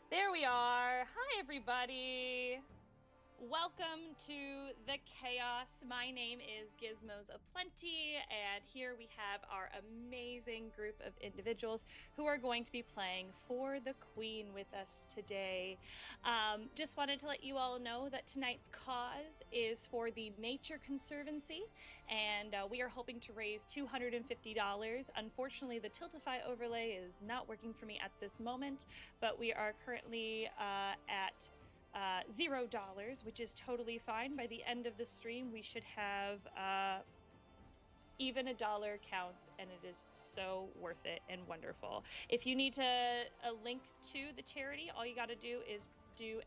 There we are. Hi, everybody. Welcome to the chaos. My name is Gizmos Aplenty, and here we have our amazing group of individuals who are going to be playing For the Queen with us today. Just wanted to let you all know that tonight's cause is for the Nature Concervancy, and we are hoping to raise $250. Unfortunately, the Tiltify overlay is not working for me at this moment, but we are currently at $0, which is totally fine. By the end of the stream, we should have even $1 counts, and it is so worth it and wonderful. If you need a link to the charity, all you got to do is do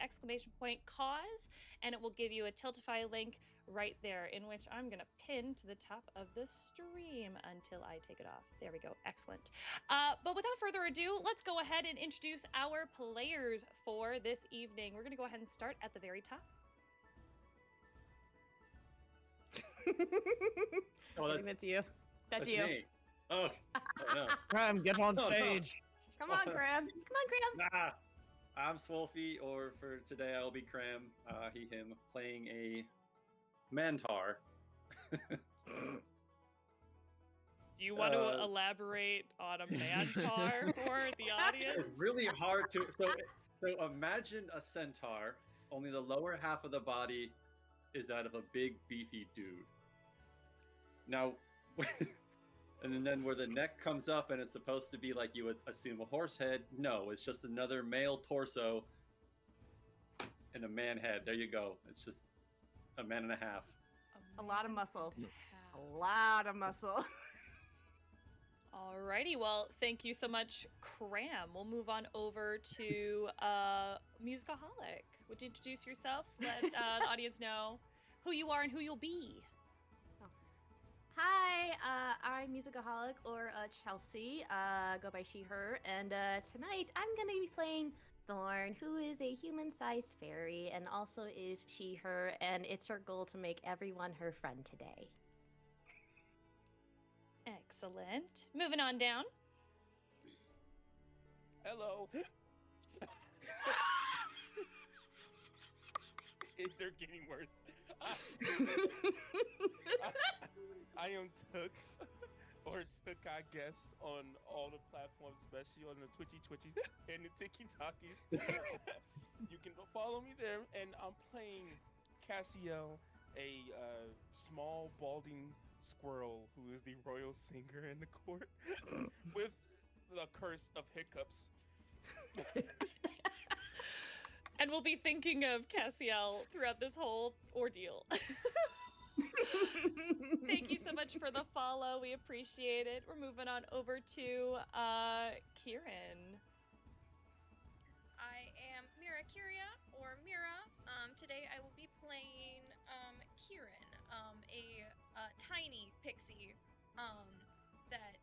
!cause, and it will give you a Tiltify link right there, in which I'm going to pin to the top of the stream until I take it off. There we go. Excellent. But without further ado, let's go ahead and introduce our players for this evening. We're going to go ahead and start at the very top. That's you. That's you. Me. Oh no. Kram, get on stage. Come on, Kram. Come on, Kram. Nah. I'm Swolfie, or for today I'll be Kram, he, him, playing a Mantar. Do you want to elaborate on a Mantar for the audience? It's really hard to... So imagine a centaur, only the lower half of the body is that of a big, beefy dude. Now... And then where the neck comes up and it's supposed to be like you would assume a horse head, no, it's just another male torso and a man head. There you go. It's just a man and a half. A lot of muscle. A lot of muscle. Alrighty, well, thank you so much, Kram. We'll move on over to Musicaholic. Would you introduce yourself? Let the audience know who you are and who you'll be. Hi, I'm Musicaholic, or Chelsea, go by she, her, and tonight I'm going to be playing Thorn, who is a human-sized fairy, and also is she, her, and it's her goal to make everyone her friend today. Excellent. Moving on down. Hello. They're getting worse. I am Took, or TookIGuess on all the platforms, especially on the Twitchies and the TikTokies. You can go follow me there, and I'm playing Cassiel, a small balding squirrel who is the royal singer in the court, with the curse of hiccups. And we'll be thinking of Cassiel throughout this whole ordeal. Thank you so much for the follow. We appreciate it. We're moving on over to Cyrin. I am Myria-Kyra, or Mira. Today I will be playing Cyrin, a tiny pixie that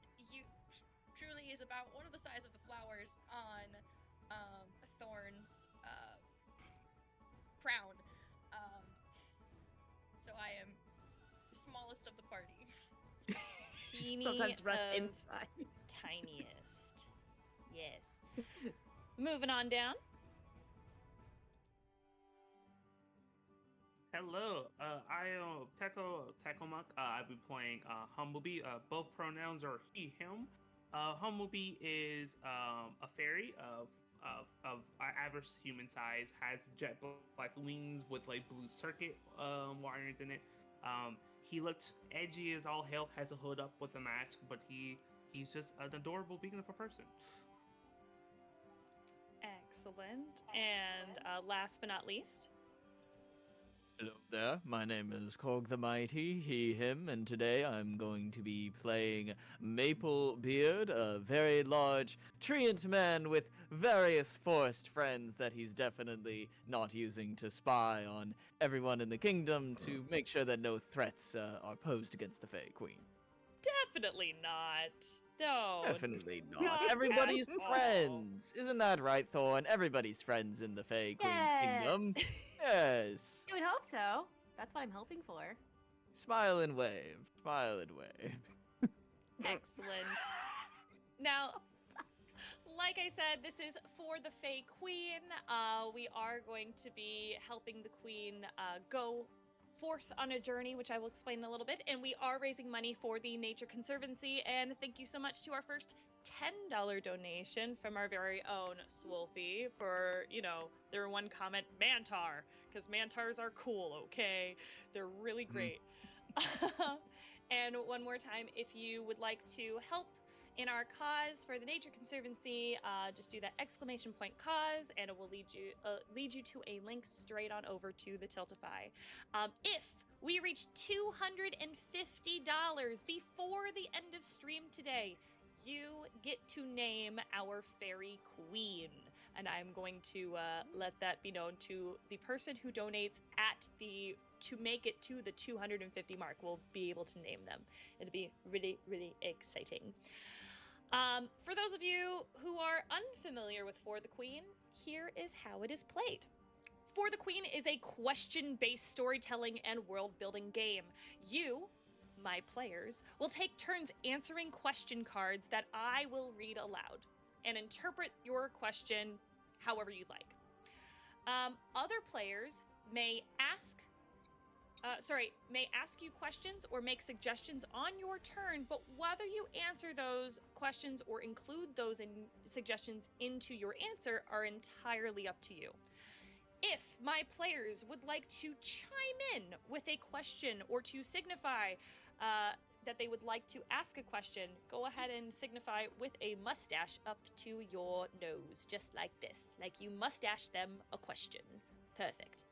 truly is about one of the size of the flowers on Thorn's crown. So I am the smallest of the party. Teeny Sometimes rest of inside. Tiniest. Yes. Moving on down. Hello, I am TechoMonk. I'll be playing Humblebee. Both pronouns are he, him. Humblebee is a fairy of average human size, has jet black wings with like blue circuit wires in it. He looks edgy as all hell, has a hood up with a mask, but he's just an adorable, beautiful person. Excellent. And last but not least. Hello there, my name is CorgtheMighty, he, him, and today I'm going to be playing Maplebeard, a very large, treant man with various forest friends that he's definitely not using to spy on everyone in the kingdom to make sure that no threats are posed against the Fae Queen. Definitely not. No. Definitely not. Not Everybody's at all. friends. Isn't that right, Thorn? Everybody's friends in the Fae Queen's Yes. kingdom. Yes. I would hope so. That's what I'm hoping for. Smile and wave. Smile and wave. Excellent. Now, like I said, this is For the Fae Queen. We are going to be helping the queen go forth on a journey, which I will explain in a little bit. And we are raising money for the Nature Concervancy. And thank you so much to our first $10 donation from our very own Swolfie for, you know, their one comment, Mantar, because Mantars are cool, okay? They're really great. And one more time, if you would like to help in our cause for the Nature Conservancy, just do that ! cause, and it will lead you to a link straight on over to the Tiltify. If we reach $250 before the end of stream today, you get to name our fairy queen, and I'm going to let that be known to the person who donates to make it to the 250 mark. We'll be able to name them. It'll be really, really exciting. For those of you who are unfamiliar with For the Queen, here is how it is played. For the Queen is a question-based storytelling and world-building game. You, my players, will take turns answering question cards that I will read aloud and interpret your question however you'd like. Other players may ask you questions or make suggestions on your turn, but whether you answer those questions or include those suggestions into your answer are entirely up to you. If my players would like to chime in with a question or to signify that they would like to ask a question, go ahead and signify with a mustache up to your nose, just like this, like you mustache them a question. Perfect.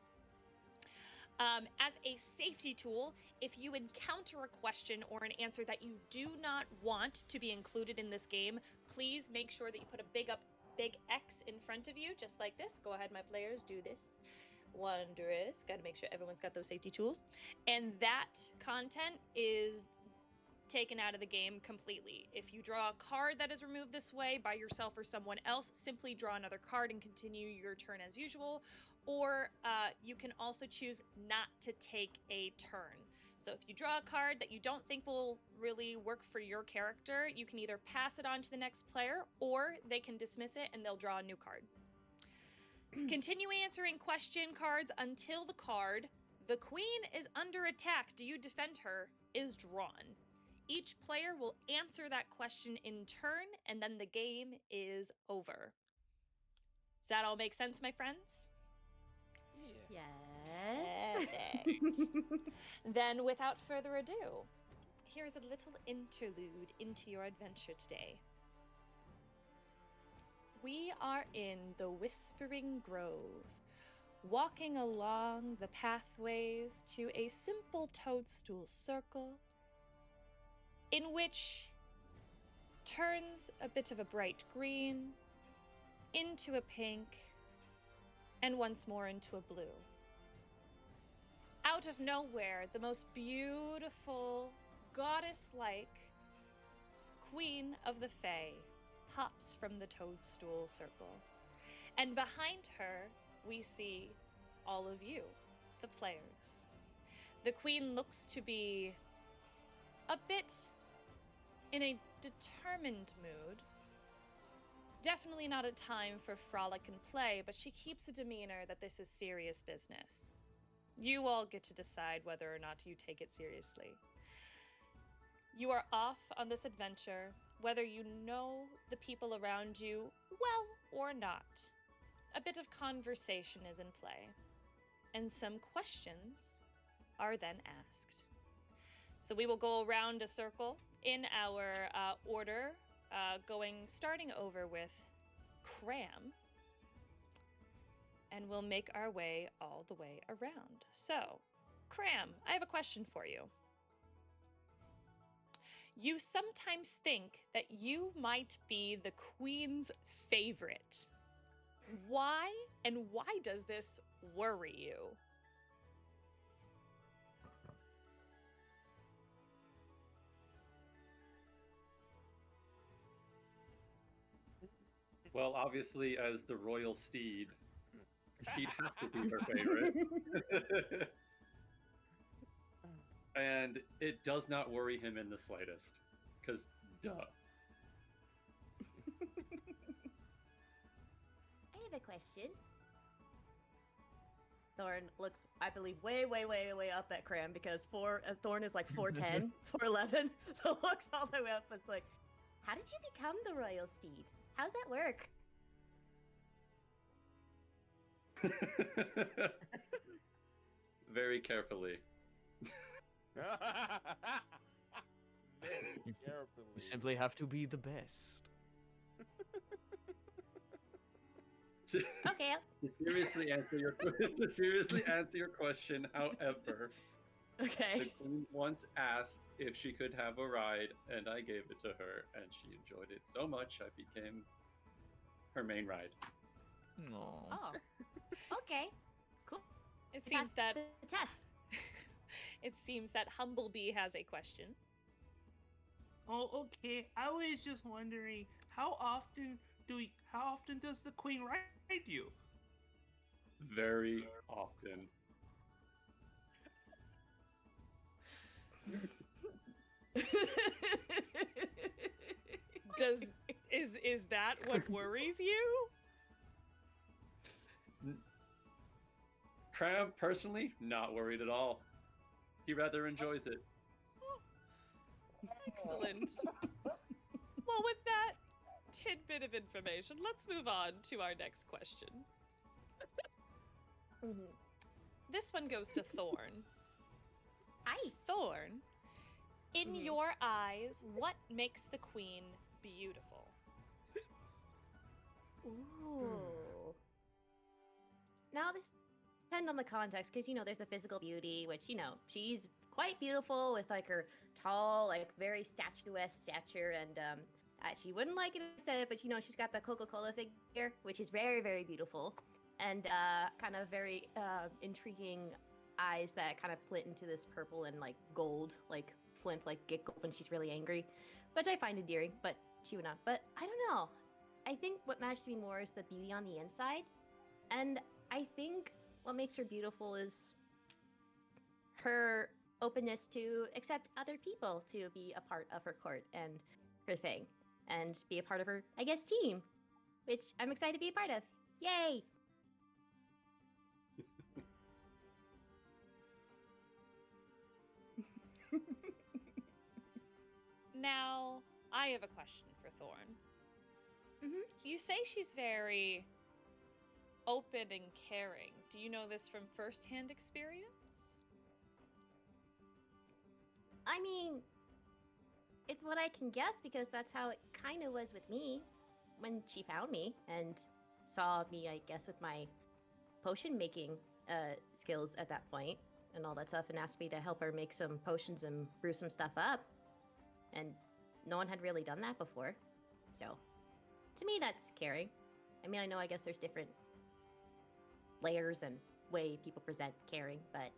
As a safety tool, if you encounter a question or an answer that you do not want to be included in this game, please make sure that you put a big X in front of you, just like this. Go ahead, my players, do this. Wondrous. Got to make sure everyone's got those safety tools. And that content is taken out of the game completely. If you draw a card that is removed this way by yourself or someone else, simply draw another card and continue your turn as usual. Or you can also choose not to take a turn. So if you draw a card that you don't think will really work for your character, you can either pass it on to the next player, or they can dismiss it and they'll draw a new card. Continue answering question cards until the card, "The Queen is under attack, do you defend her?" is drawn. Each player will answer that question in turn, and then the game is over. Does that all make sense, my friends? Yes. Then, without further ado, here's a little interlude into your adventure today. We are in the Whispering Grove, walking along the pathways to a simple toadstool circle, in which turns a bit of a bright green into a pink, and once more into a blue. Out of nowhere, the most beautiful, goddess-like Queen of the Fae pops from the toadstool circle. And behind her, we see all of you, the players. The Queen looks to be a bit in a determined mood. Definitely not a time for frolic and play, but she keeps a demeanor that this is serious business. You all get to decide whether or not you take it seriously. You are off on this adventure, whether you know the people around you well or not. A bit of conversation is in play, and some questions are then asked. So we will go around a circle in our order, starting over with Kram, and we'll make our way all the way around. So, Kram, I have a question for you. You sometimes think that you might be the Queen's favorite. Why, and why does this worry you? Well, obviously, as the royal steed, she'd have to be her favorite. And it does not worry him in the slightest. Because, duh. have a question. Thorn looks, I believe, way up at Kram because Thorn is like 4'10", 4'11", so looks all the way up. It's like, how did you become the royal steed? How's that work? Very carefully. Very carefully. You simply have to be the best. Okay. To seriously answer your question, however, Okay. the queen once asked if she could have a ride, and I gave it to her, and she enjoyed it so much I became her main ride. Aww. Oh. Okay. Cool. It You seems passed that the test. it seems that Humblebee has a question. Oh, okay. I was just wondering how often does the queen ride you? Very often. Is that what worries you? Kram, personally, not worried at all. He rather enjoys it. Excellent. Well, with that tidbit of information, let's move on to our next question. This one goes to Thorn. Hi. Thorn, in your eyes, what makes the queen beautiful? Ooh. Now this depends on the context, because there's the physical beauty, which she's quite beautiful with like her tall, like very statuesque stature, and she wouldn't like it to say it, but she's got the Coca-Cola figure, which is very, very beautiful, and kind of very intriguing eyes that kind of flint into this purple and like gold, like flint, like giggle when she's really angry, which I find endearing, but she would not. But I don't know. I think what matters to me more is the beauty on the inside, and I think what makes her beautiful is her openness to accept other people to be a part of her court and her thing, and be a part of her, I guess, team, which I'm excited to be a part of. Yay! Now, I have a question for Thorn. You say she's very open and caring. Do you know this from firsthand experience? I mean, it's what I can guess because that's how it kind of was with me when she found me and saw me, I guess, with my potion making skills at that point and all that stuff, and asked me to help her make some potions and brew some stuff up. And no one had really done that before. So, to me, that's caring. I mean, I guess there's different layers and way people present caring, but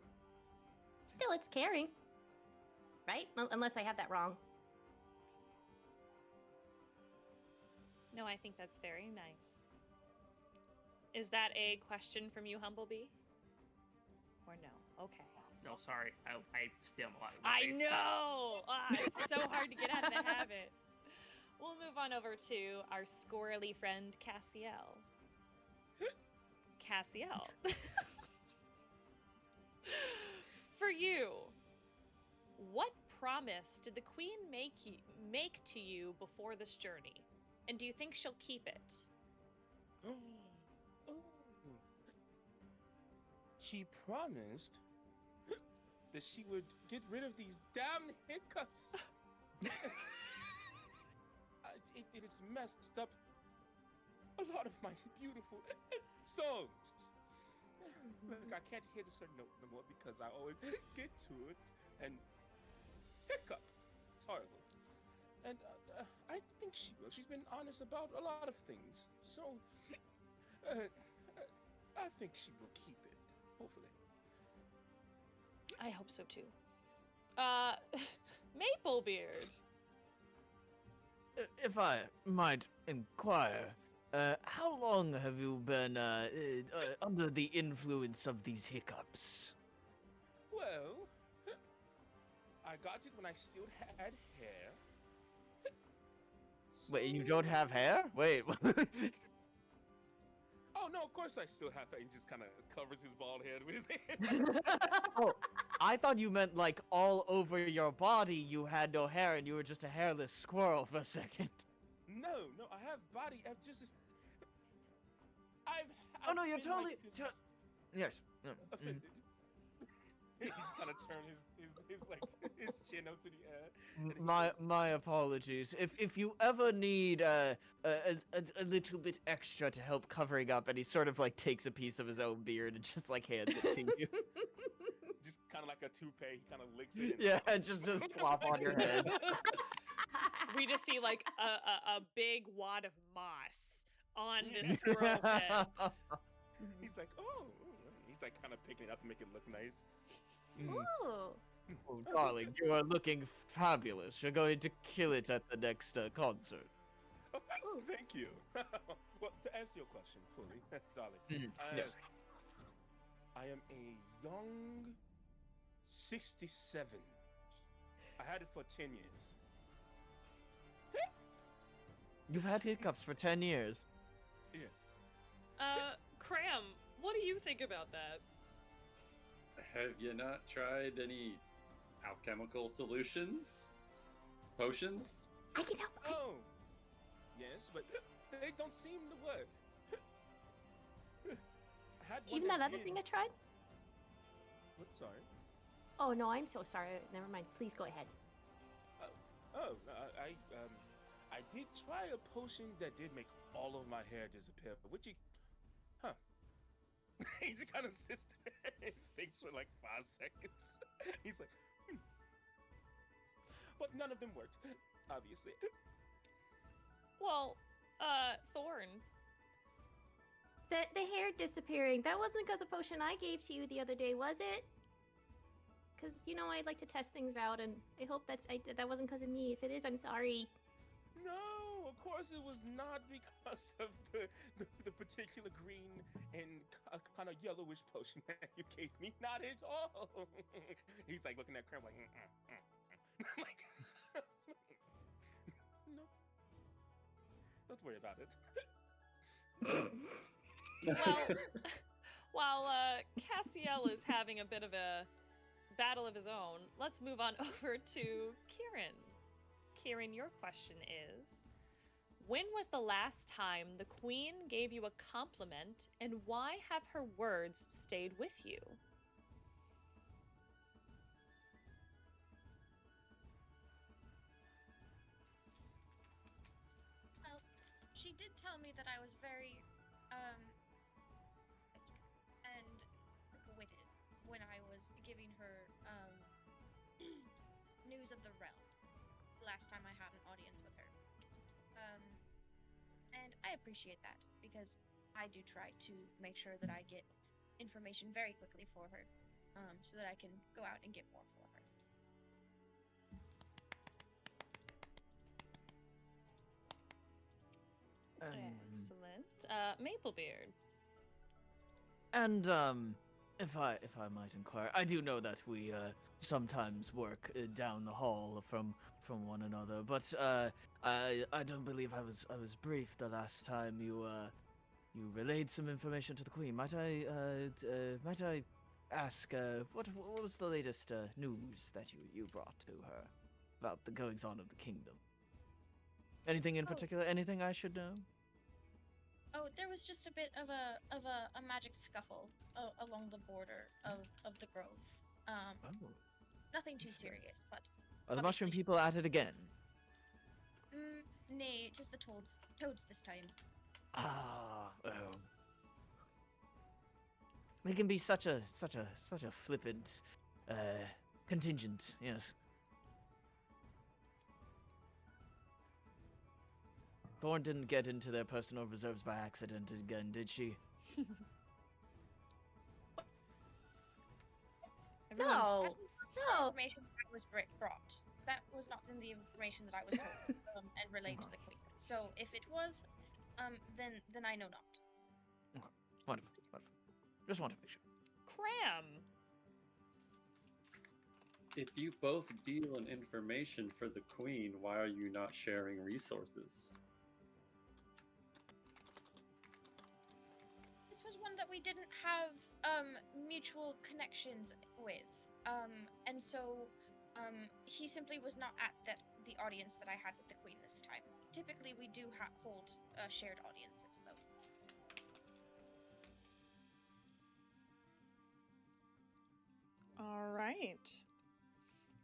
still, it's caring. Right? Unless I have that wrong. No, I think that's very nice. Is that a question from you, Humblebee? Or no? Okay. No, sorry. I still a lot of I know! It's so hard to get out of the habit. We'll move on over to our squirrely friend, Cassiel. Cassiel. For you, what promise did the queen make to you before this journey? And do you think she'll keep it? She promised that she would get rid of these damn hiccups. It has messed up a lot of my beautiful songs. Look, I can't hit a certain note no more because I always get to it and hiccup. It's horrible. And I think she will. She's been honest about a lot of things. So, I think she will keep it. Hopefully. I hope so too. Maplebeard. If I might inquire, how long have you been under the influence of these hiccups? Well, I got it when I still had hair. Wait, you don't have hair? Wait. Oh no, of course I still have it. He just kind of covers his bald head with his hand. Oh, I thought you meant like all over your body you had no hair and you were just a hairless squirrel for a second. No, I have body. I've just. Oh no, you're been totally. like this Yes. offended. He's kind of turned his chin up to the air. and he My apologies. If you ever need a little bit extra to help covering up, and he sort of like takes a piece of his own beard and just like hands it to you. just kind of like a toupee. He kind of licks it. Yeah, just to flop on your head. We just see like a big wad of moss on this squirrel's head. He's like, oh. He's like kind of picking it up to make it look nice. Ooh. Oh, darling, you are looking fabulous. You're going to kill it at the next concert. Ooh. Thank you. Well, to answer your question fully, darling, Yes. I am a young 67. I had it for 10 years. You've had hiccups for 10 years. Yes. Kram, what do you think about that? Have you not tried any alchemical solutions? Potions? I can help. Oh. Yes, but they don't seem to work. I had one Even that other did. thing I tried? What? Sorry. Oh no, I'm so sorry. Never mind. Please go ahead. I did try a potion that did make all of my hair disappear, but which he just kind of sits there and thinks for like 5 seconds. He's like, But none of them worked, obviously. Well, Thorn. The hair disappearing. That wasn't because of potion I gave to you the other day, was it? Because you know I like to test things out, and I hope that wasn't because of me. If it is, I'm sorry. No, of course it was not because of the particular green and kind of yellowish potion that you gave me. Not at all. He's like looking at Kram like, like, no, don't worry about it. While Cassiel is having a bit of a battle of his own, let's move on over to Cyrin. Cyrin, your question is, when was the last time the Queen gave you a compliment, and why have her words stayed with you? Well, she did tell me that I was very, and witted when I was giving her, news of the realm last time I had an audience with her. And I appreciate that because I do try to make sure that I get information very quickly for her, so that I can go out and get more for her. Excellent. Maplebeard. And if I might inquire, I do know that we sometimes work down the hall from one another, but I don't believe I was briefed the last time you relayed some information to the Queen. Might I ask what was the latest news that you brought to her about the goings on of the kingdom? Anything in particular? Anything I should know? Oh, there was just a bit of a magic scuffle along the border of the grove. Nothing too serious, but Are the mushroom people at it again? Nay, just the toads this time. Ah, oh. They can be such a flippant contingent, yes. Thorn didn't get into their personal reserves by accident again, did she? No. The information that was brought. That was not in the information that I was told and relayed to the Queen. So if it was, then I know not. Okay. Wonderful. Just want to make sure. Kram. If you both deal in information for the Queen, why are you not sharing resources? we didn't have mutual connections with. And so he simply was not at the audience that I had with the queen this time. Typically, we do hold shared audiences, though. All right.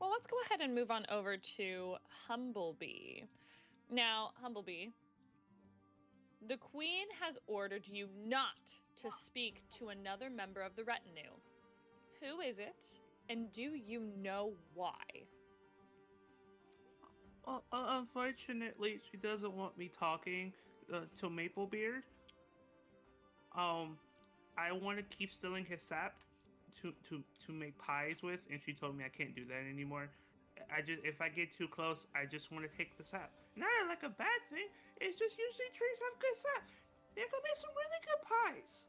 Well, let's go ahead and move on over to Humblebee. Now, Humblebee, the queen has ordered you not to speak to another member of the retinue. Who is it, and do you know why? Unfortunately, she doesn't want me talking to Maplebeard. I want to keep stealing his sap to make pies with, and she told me I can't do that anymore. If I get too close, I just want to take the sap. Not like a bad thing. It's just usually trees have good sap. They can make some really good pies.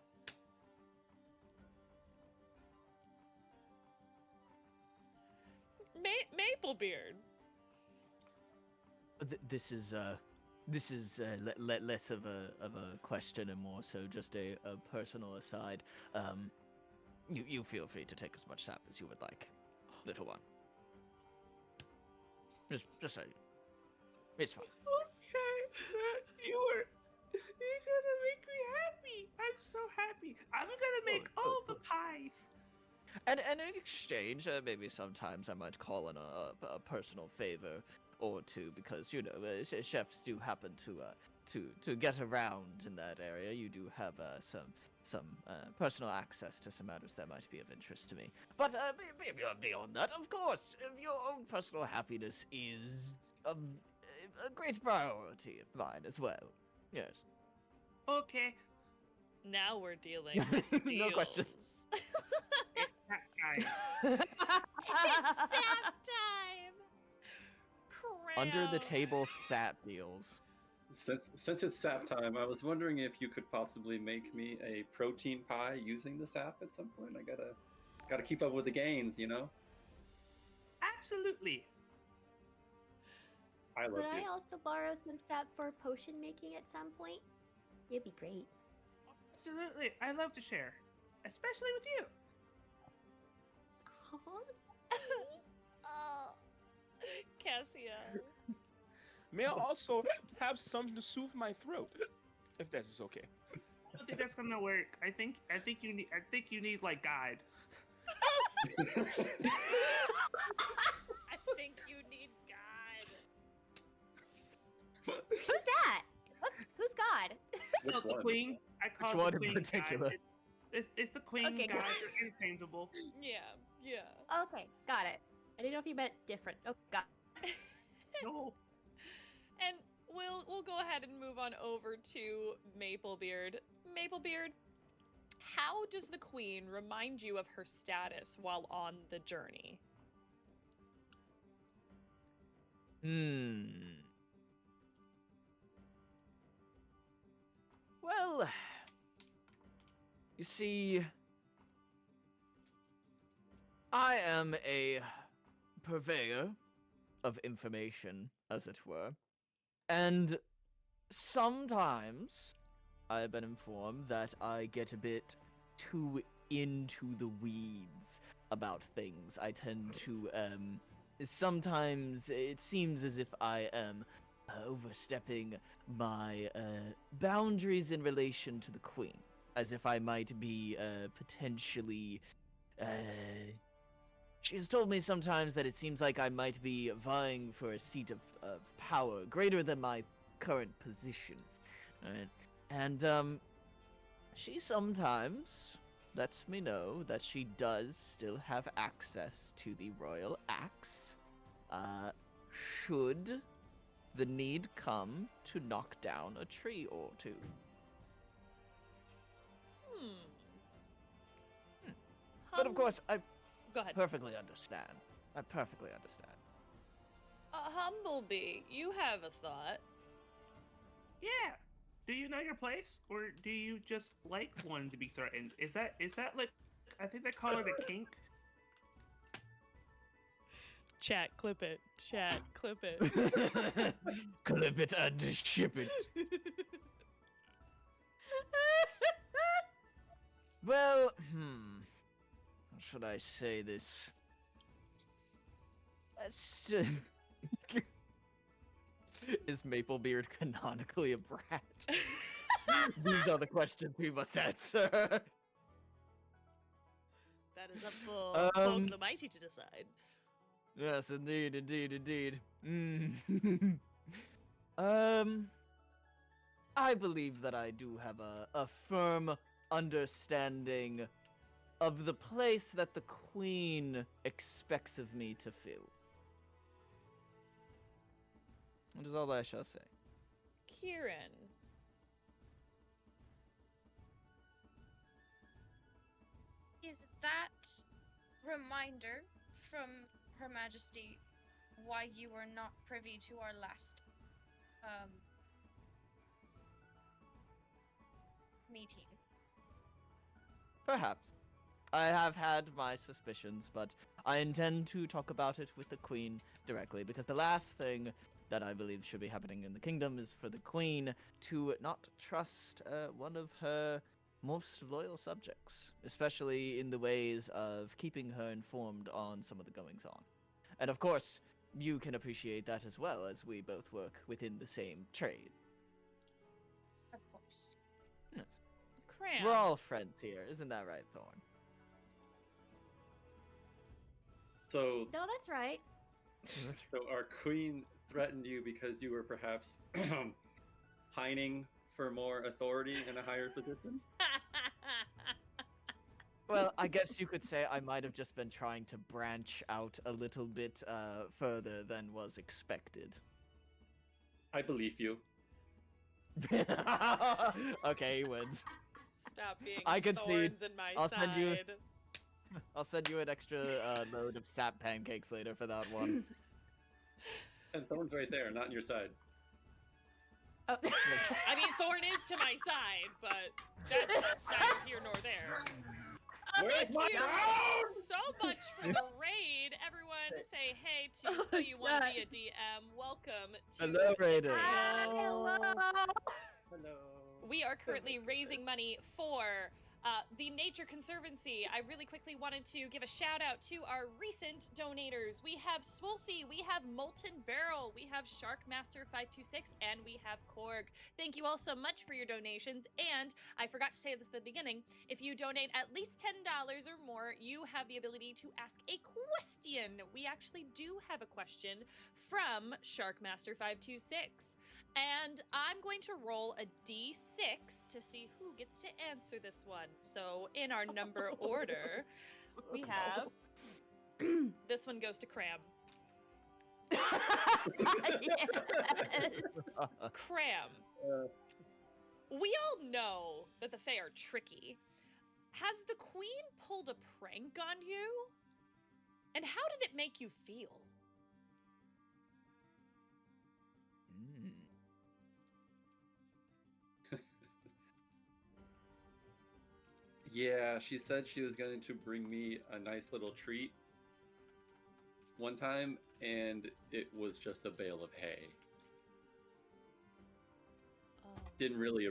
Maplebeard. This is less of a question and more so just a personal aside. You feel free to take as much sap as you would like, little one. Just say it's fine. Okay, you're gonna make me happy. I'm so happy. I'm gonna make all the pies. And in exchange, maybe sometimes I might call in a personal favor or two, because chefs do happen to get around in that area. You do have some personal access to some matters that might be of interest to me. But beyond that, of course, your own personal happiness is a great priority of mine as well. Yes. Okay. Now we're dealing with No questions. It's sap time! Under the Kram. table sap deals. Since it's sap time, I was wondering if you could possibly make me a protein pie using the sap at some point. I gotta keep up with the gains, you know. Absolutely. I love Could you. I also borrow some sap for potion making at some point? It'd be great. Absolutely. I love to share, especially with you. Oh, Cassiel. May I also have something to soothe my throat, if that is okay? I don't think that's gonna work. I think you need like guide. I think you need God. Who's that? Who's God? Which No, the one? queen. I call Which it one the in queen particular? guide. It's the queen Okay, guide. good. They're interchangeable. Yeah. Okay, got it. I didn't know if you meant different. Oh, God. No. And we'll go ahead and move on over to Maplebeard. Maplebeard, how does the queen remind you of her status while on the journey? Well, you see, I am a purveyor of information, as it were, and sometimes I've been informed that I get a bit too into the weeds about things. I tend to, sometimes it seems as if I am overstepping my boundaries in relation to the queen, as if I might be potentially. She has told me sometimes that it seems like I might be vying for a seat of power greater than my current position. Right? And she sometimes lets me know that she does still have access to the royal axe, should the need come to knock down a tree or two. But of course, I Go ahead. perfectly understand. I perfectly understand. Humblebee, you have a thought. Yeah. Do you know your place, or do you just like one to be threatened? Is that like? I think they call it a kink. Chat, clip it. Chat, clip it. Clip it and ship it. Well, how should I say this? Is Maplebeard canonically a brat? These are the questions we must answer. That is up for CorgtheMighty to decide. Yes, indeed. I believe that I do have a firm understanding of the place that the Queen expects of me to fill. That is all I shall say. Kieran. Is that reminder from Her Majesty why you were not privy to our last meeting? Perhaps. I have had my suspicions, but I intend to talk about it with the Queen directly, because the last thing that I believe should be happening in the kingdom is for the Queen to not trust one of her most loyal subjects, especially in the ways of keeping her informed on some of the goings-on. And of course, you can appreciate that as well, as we both work within the same trade. Of course. Yes. Kram. We're all friends here, isn't that right, Thorn? So, No, that's right. so our queen threatened you because you were perhaps pining for more authority and a higher position? Well, I guess you could say I might have just been trying to branch out a little bit further than was expected. I believe you. Okay, he wins. Stop being I concede. thorns in my I'll side. I'll send you an extra load of sap pancakes later for that one. And Thorn's right there, not on your side. Oh. I mean, Thorn is to my side, but that's neither here nor there. Where's Thank my you phone? so much for the raid. Everyone say hey to So You Want to Be a DM. Welcome to Hello, Raider. Hello. Hello. We are currently raising money for the Nature Concervancy. I really quickly wanted to give a shout out to our recent donators. We have Swolfie, we have Molten Barrel, we have Sharkmaster526, and we have Korg. Thank you all so much for your donations. And I forgot to say this at the beginning, if you donate at least $10 or more, you have the ability to ask a question. We actually do have a question from Sharkmaster526. And I'm going to roll a d6 to see who gets to answer this one. So in our number order, we have... This one goes to Kram. Yes. Kram. We all know that the Fae are tricky. Has the Queen pulled a prank on you? And how did it make you feel? Yeah, she said she was going to bring me a nice little treat one time, and it was just a bale of hay. Oh. Didn't really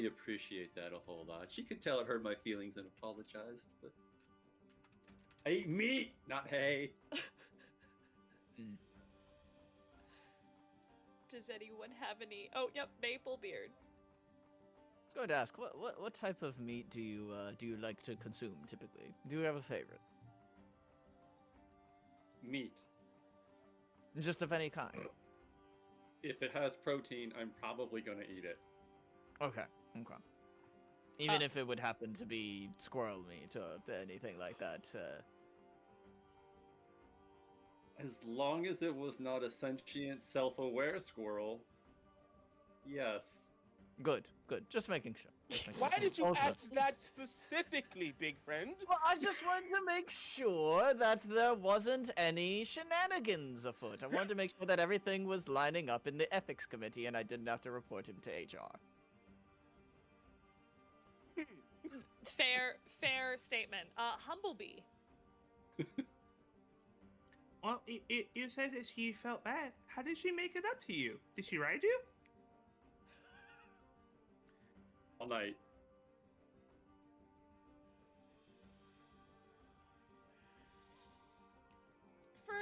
appreciate that a whole lot. She could tell it hurt my feelings and apologized, but I eat meat, not hay. Does anyone have any? Oh, yep, Maplebeard. I was going to ask, what type of meat do you like to consume typically? Do you have a favorite? Meat. Just of any kind. If it has protein, I'm probably gonna eat it. Okay. Even if it would happen to be squirrel meat or anything like that. As long as it was not a sentient, self-aware squirrel, yes. Good. Just making sure. Why did you Also- ask that specifically, big friend? Well, I just wanted to make sure that there wasn't any shenanigans afoot. I wanted to make sure that everything was lining up in the ethics committee and I didn't have to report him to HR. Fair statement. Humblebee. Well, you said that she felt bad. How did she make it up to you? Did she write you? All night.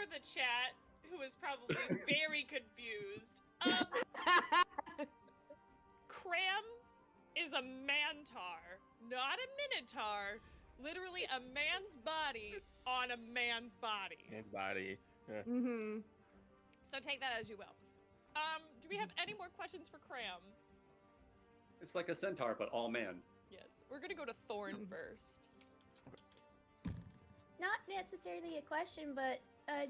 the chat, who is probably very confused, Kram is a mantar, not a minotaur. Literally a man's body on a man's body. Man's body. Yeah. Mm-hmm. So take that as you will. Do we have any more questions for Kram? It's like a centaur, but all man. Yes. We're gonna go to Thorn first. Not necessarily a question, but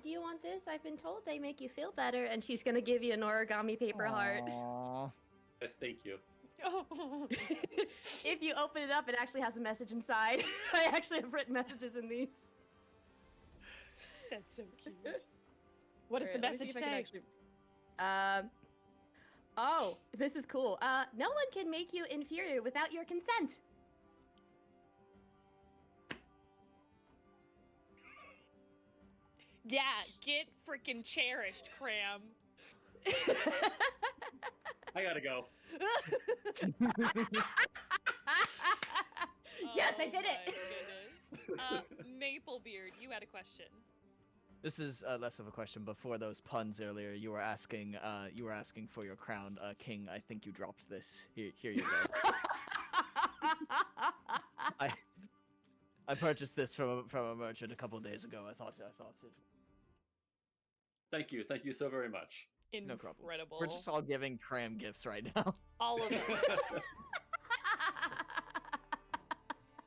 do you want this? I've been told they make you feel better, and she's gonna give you an origami paper heart. Aw. Yes, thank you. If you open it up, it actually has a message inside. I actually have written messages in these. That's so cute. What does the Alright, let me message see if I can say? actually- Oh, this is cool. No one can make you inferior without your consent. Yeah, get freaking cherished, Kram. I gotta go. Yes, I did Oh it. my goodness. Maplebeard, you had a question. This is less of a question, but for those puns earlier, you were asking for your crown, King. I think you dropped this. Here you go. I purchased this from a merchant a couple days ago. I thought it. Thank you so very much. No problem. Incredible. We're just all giving Kram gifts right now. All of them.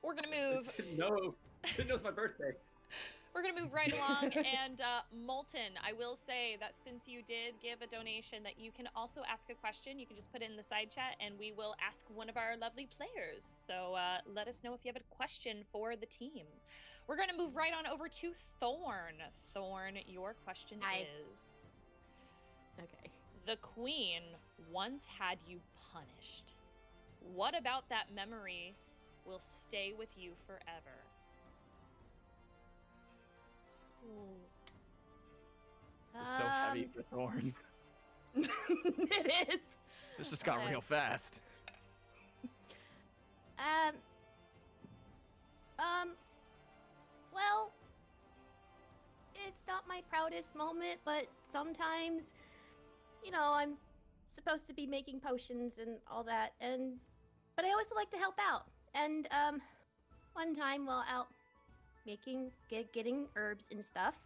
We're gonna move. Didn't know it was my birthday. We're gonna move right along, and Molten, I will say that since you did give a donation, that you can also ask a question. You can just put it in the side chat, and we will ask one of our lovely players. So let us know if you have a question for the team. We're gonna move right on over to Thorn. Thorn, your question Hi. is: Okay. the Queen once had you punished. What about that memory will stay with you forever? This is so heavy for Thorn. It is. This just got real fast. Well, it's not my proudest moment, but sometimes, I'm supposed to be making potions and all that, but I always like to help out. And, one time while out getting herbs and stuff,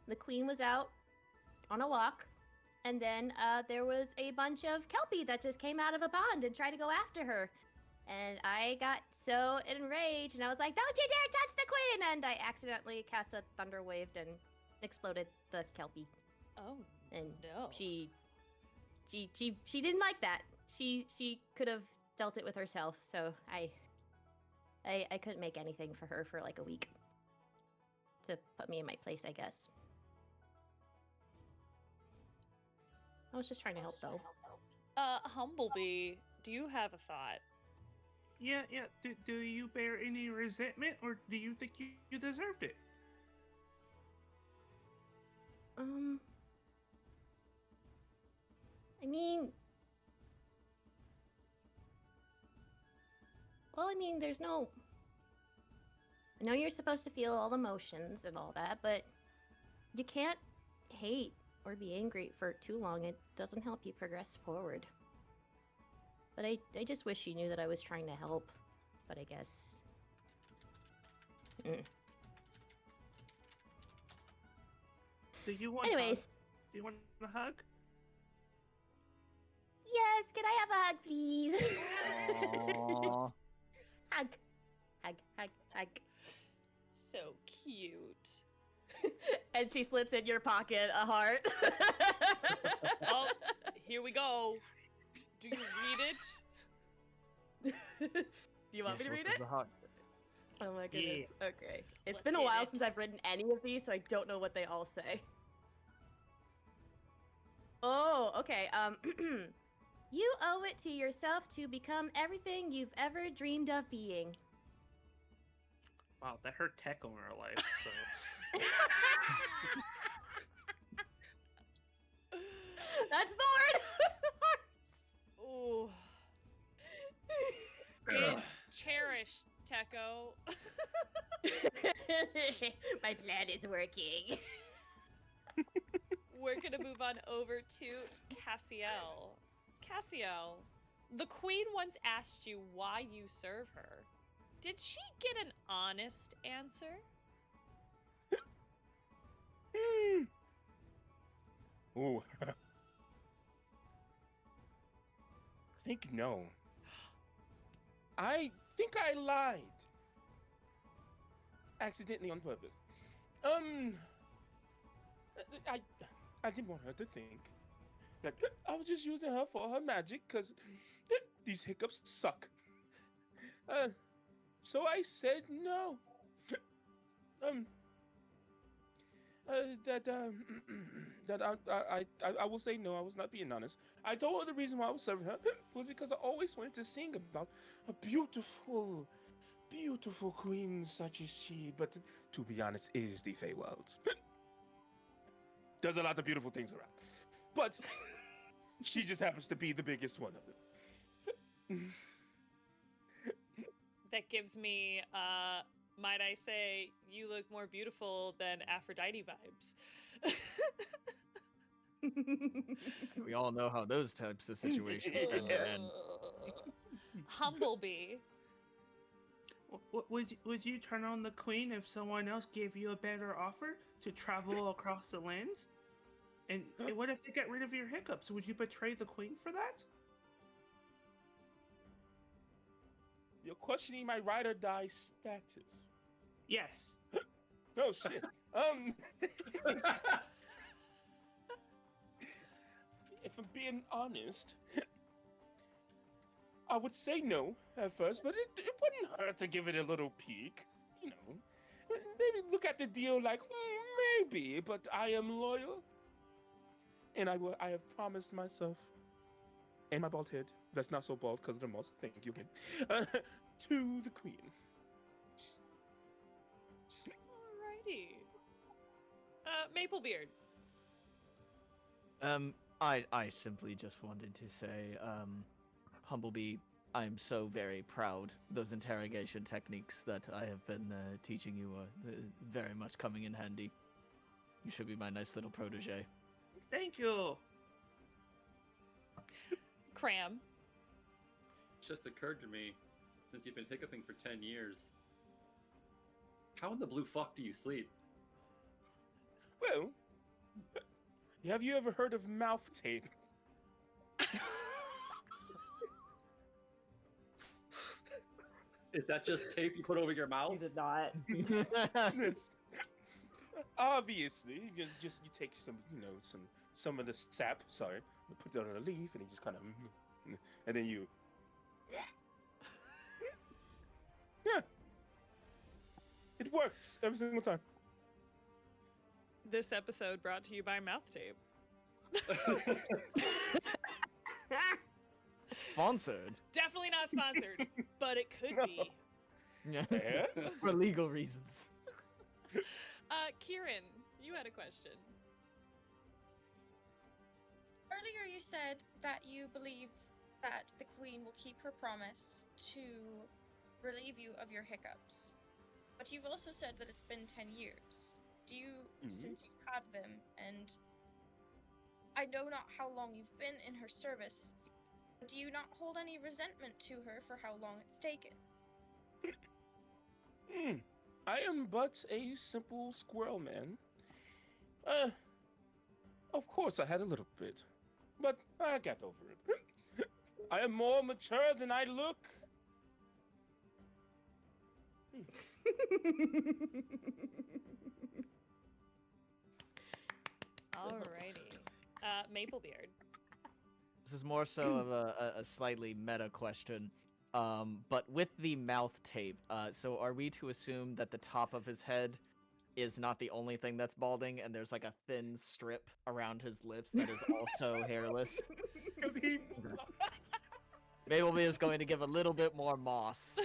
the Queen was out on a walk, and then, there was a bunch of Kelpie that just came out of a pond and tried to go after her. And I got so enraged, and I was like, "Don't you dare touch the Queen!" And I accidentally cast a thunder wave and exploded the Kelpie. Oh, And no. she didn't like that. She could have dealt it with herself. So I couldn't make anything for her for like a week to put me in my place, I guess. I was just trying to help, though. Humblebee, do you have a thought? Yeah. Do you bear any resentment, or do you think you deserved it? There's no... I know you're supposed to feel all emotions and all that, but you can't hate or be angry for too long. It doesn't help you progress forward. But I just wish you knew that I was trying to help. But I guess... Do you want? Anyways. Do you want a hug? Yes, can I have a hug, please? Aww. Hug. So cute. And she slips in your pocket a heart. Oh, here we go. Do you read it? Do you want me to read it? Oh my goodness. Okay. It's Let's been a hit while it. since I've written any of these, so I don't know what they all say. Oh, okay. You owe it to yourself to become everything you've ever dreamed of being. Wow, that hurt tech on our life. So. That's Thorn! Ooh. Get cherished, Techo. My plan is working. We're gonna move on over to Cassiel. Cassiel, the queen once asked you why you serve her. Did she get an honest answer? Ooh. I think no. I think I lied. Accidentally on purpose. I didn't want her to think that I was just using her for her magic because these hiccups suck. So I said no. That I will say no. I was not being honest. I told her the reason why I was serving her was because I always wanted to sing about a beautiful queen such as she. But to be honest, is the Feywild. There's a lot of beautiful things around, but she just happens to be the biggest one of them. That gives me, might I say, you look more beautiful than Aphrodite vibes. We all know how those types of situations tend to end. Humblebee. Would you turn on the queen if someone else gave you a better offer to travel across the lands? And what if they get rid of your hiccups? Would you betray the queen for that? You're questioning my ride or die status. Yes. Oh shit. If I'm being honest, I would say no at first, but it wouldn't hurt to give it a little peek. You know, maybe look at the deal like maybe, but I am loyal, and I have promised myself and my bald head. That's not so bald because of the moss. Thank you again. To the queen. Alrighty. Maplebeard. I simply just wanted to say, Humblebee, I'm so very proud. Those interrogation techniques that I have been teaching you are very much coming in handy. You should be my nice little protege. Thank you. Kram. It just occurred to me, since you've been hiccuping for 10 years, how in the blue fuck do you sleep? Well, have you ever heard of mouth tape? Is that just tape you put over your mouth? You did not. Yes. Obviously, you take some, some of the sap. Sorry, you put it on a leaf, and you just kind of, and then you. Yeah. It works every single time. This episode brought to you by Mouth Tape. Sponsored. Definitely not sponsored, but it could be. Yeah. Yeah? For legal reasons. Kieran, you had a question. Earlier you said that you believe that the queen will keep her promise to relieve you of your hiccups. But you've also said that it's been 10 years. Do you, since you've had them, and I know not how long you've been in her service, do you not hold any resentment to her for how long it's taken? I am but a simple squirrel man. Of course I had a little bit, but I got over it. I am more mature than I look. Alrighty. Maplebeard. This is more so of a slightly meta question. But with the mouth tape, so are we to assume that the top of his head is not the only thing that's balding, and there's like a thin strip around his lips that is also hairless? Maplebeard is going to give a little bit more moss.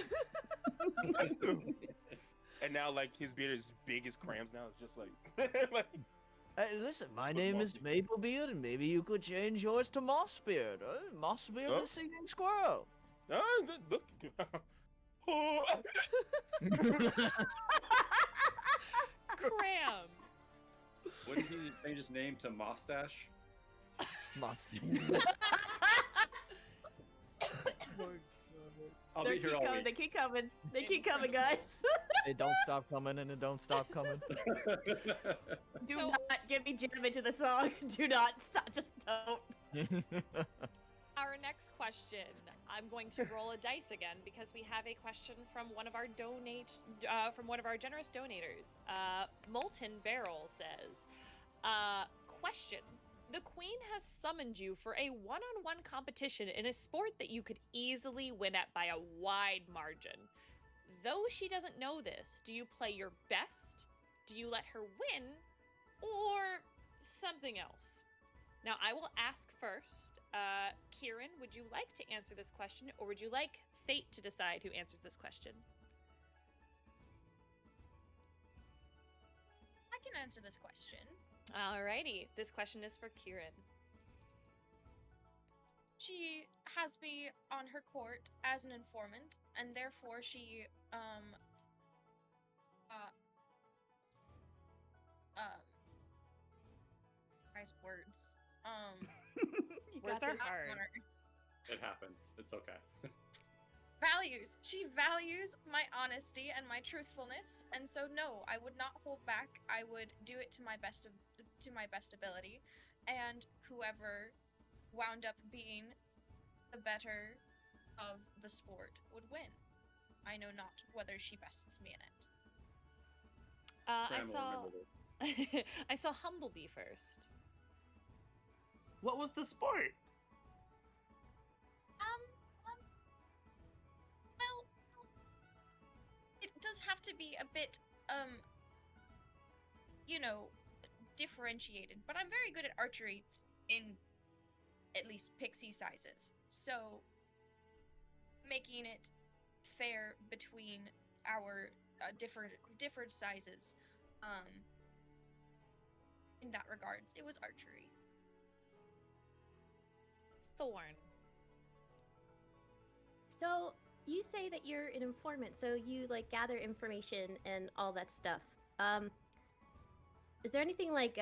And now, like, his beard is as big as Kram's now. It's just like... Hey, listen, my name is Maplebeard, and maybe you could change yours to Mossbeard. Mossbeard the singing squirrel. Look. Kram. Wouldn't he change his name to Mustache? Must. I'll be here all week. They keep coming. They keep coming, guys. They don't stop coming and it don't stop coming. Do So- not get me jam into the song. Do not stop. Just don't. Our next question, I'm going to roll a dice again because we have a question from one of our generous donators. Molten Barrel says, question. The Queen has summoned you for a one-on-one competition in a sport that you could easily win at by a wide margin. Though she doesn't know this, do you play your best? Do you let her win? Or something else? Now, I will ask first. Kieran, would you like to answer this question, or would you like fate to decide who answers this question? I can answer this question. Alrighty, this question is for Kieran. She has me on her court as an informant, and therefore she guys, words. You Words got are this. hard. Honors. It happens. It's okay. Values. She values my honesty and my truthfulness, and so no, I would not hold back. I would do it to my best ability, and whoever wound up being the better of the sport would win. I know not whether she bests me in it. I Sam will saw remember this. I saw Humblebee first. What was the sport? Well, it does have to be a bit, differentiated, but I'm very good at archery in at least pixie sizes. So, making it fair between our different sizes, in that regards, it was archery. Thorn. So you say that you're an informant, so you like gather information and all that stuff. Is there anything like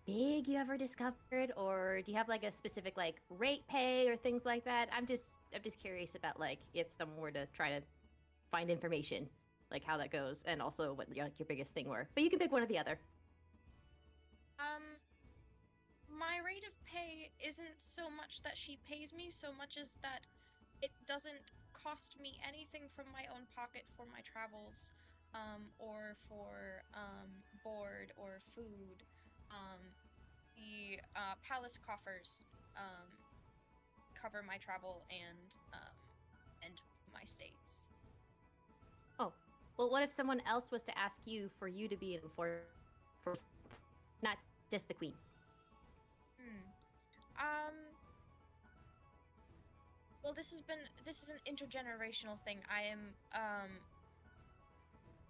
big you ever discovered, or do you have like a specific like rate pay or things like that? I'm just curious about like if someone were to try to find information, like how that goes, and also what your biggest thing were. But you can pick one or the other. My rate of pay isn't so much that she pays me, so much as that it doesn't cost me anything from my own pocket for my travels, or for board or food. The palace coffers cover my travel and my stays. Oh, well, what if someone else was to ask you for you to be an informant, for not just the Queen? Well, this is an intergenerational thing. I am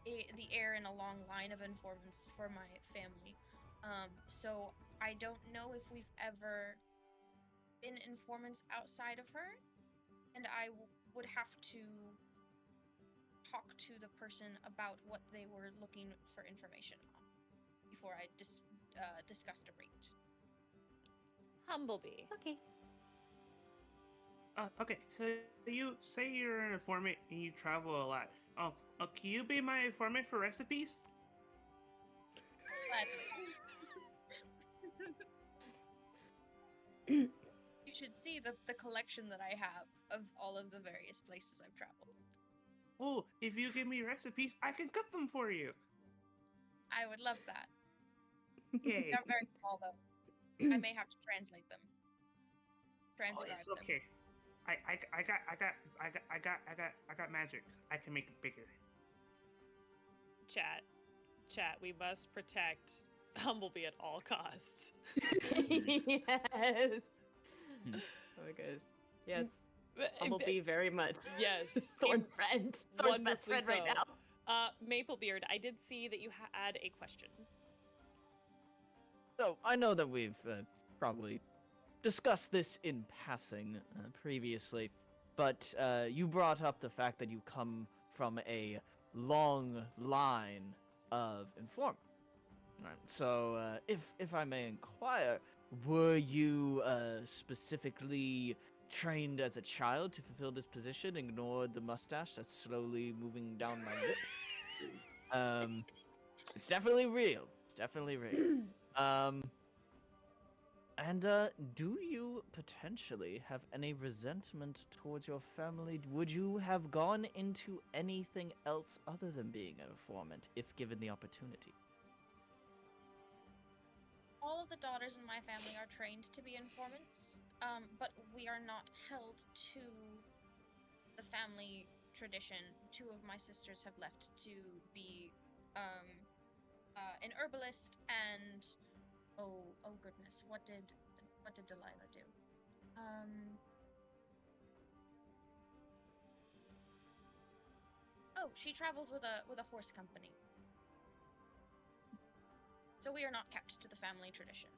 the heir in a long line of informants for my family. So I don't know if we've ever been informants outside of her, and I would have to talk to the person about what they were looking for information on before I discussed a rate. Humblebee. Okay. Okay, so you say you're an informant and you travel a lot. Can you be my informant for recipes? You should see the collection that I have of all of the various places I've traveled. Oh, if you give me recipes, I can cook them for you. I would love that. Yay. They're very small though. I may have to translate them. Oh, Transcribe it's them. okay. I got magic. I can make it bigger. Chat, we must protect Humblebee at all costs. Yes. Oh my gosh. Yes. Humblebee very much. Yes. Thorn's friend. Thorn's best Wonderfully friend right so. now. Maplebeard, I did see that you had a question. So I know that we've probably discussed this in passing previously, but you brought up the fact that you come from a long line of informants. Right. So, if I may inquire, were you specifically trained as a child to fulfill this position? Ignored the mustache that's slowly moving down my lip. It's definitely real. It's definitely real. And do you potentially have any resentment towards your family? Would you have gone into anything else other than being an informant if given the opportunity? All of the daughters in my family are trained to be informants, but we are not held to the family tradition. Two of my sisters have left to be an herbalist, and oh goodness, what did Delilah do? Oh, she travels with a horse company. So we are not kept to the family tradition.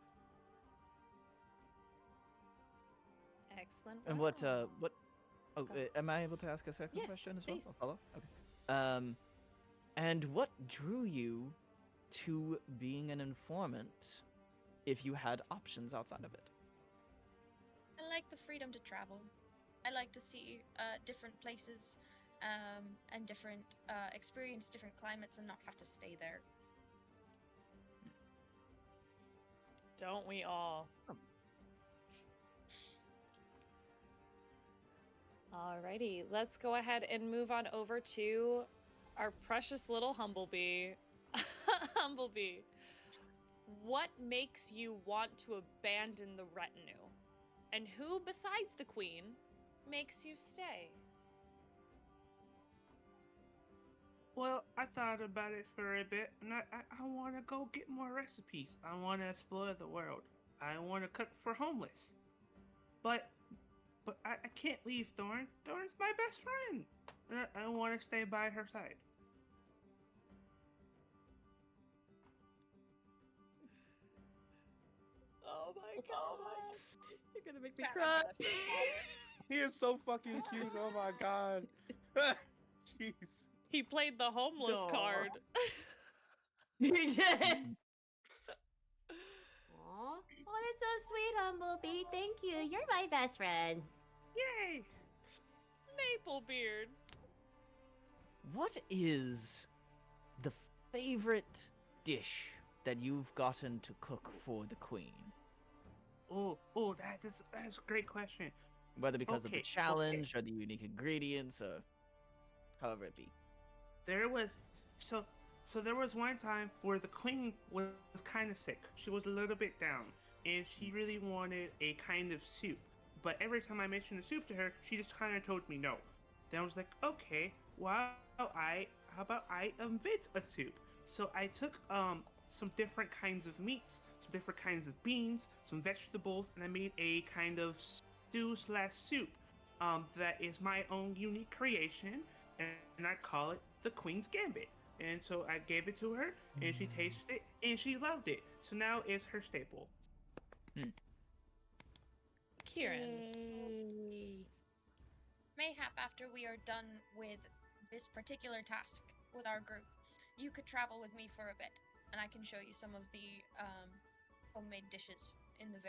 Excellent. And Wow. what? Oh, Go ahead. am I able to ask a second Yes, question as well? please. A follow? Okay. And what drew you to being an informant if you had options outside of it? I like the freedom to travel. I like to see different places and experience different climates and not have to stay there. Don't we all? Alrighty, let's go ahead and move on over to our precious little Humblebee. Humblebee, what makes you want to abandon the retinue? And who besides the queen makes you stay? Well, I thought about it for a bit, and I want to go get more recipes. I want to explore the world. I want to cook for homeless. But I can't leave Thorn. Thorn's my best friend. And I want to stay by her side. Oh my god. You're gonna make me cry. He is so fucking cute. Oh my god. Jeez. He played the homeless Aw. card. You did. Aw. Oh, that's so sweet, Humblebee. Thank you. You're my best friend. Yay! Maplebeard. What is the favorite dish that you've gotten to cook for the queen? That's a great question. Whether because of the Okay, challenge or the unique ingredients or however it be. There was there was one time where the queen was kind of sick. She was a little bit down, and she really wanted a kind of soup. But every time I mentioned the soup to her, she just kind of told me no. Then I was like, okay, how about I invent a soup? So I took some different kinds of meats, some different kinds of beans, some vegetables, and I made a kind of stew/soup that is my own unique creation, and I call it the Queen's Gambit. And so I gave it to her, and she tasted it, and she loved it. So now it's her staple. Kieran. Mayhap after we are done with this particular task with our group, you could travel with me for a bit, and I can show you some of the homemade dishes in the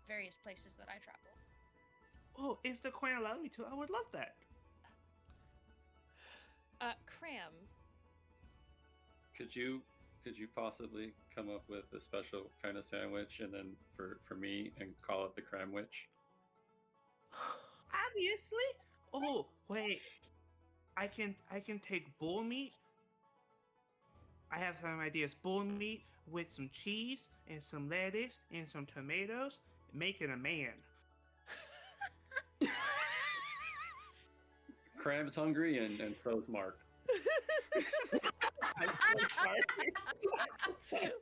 various places that I travel. Oh, if the Queen allowed me to, I would love that. Kram. Could you possibly come up with a special kind of sandwich and then for me and call it the Cramwich? Obviously. Oh, wait. I can take bull meat. I have some ideas. Bull meat with some cheese and some lettuce and some tomatoes. Make it a man. Cram's hungry and so's Mark. I'm so sorry.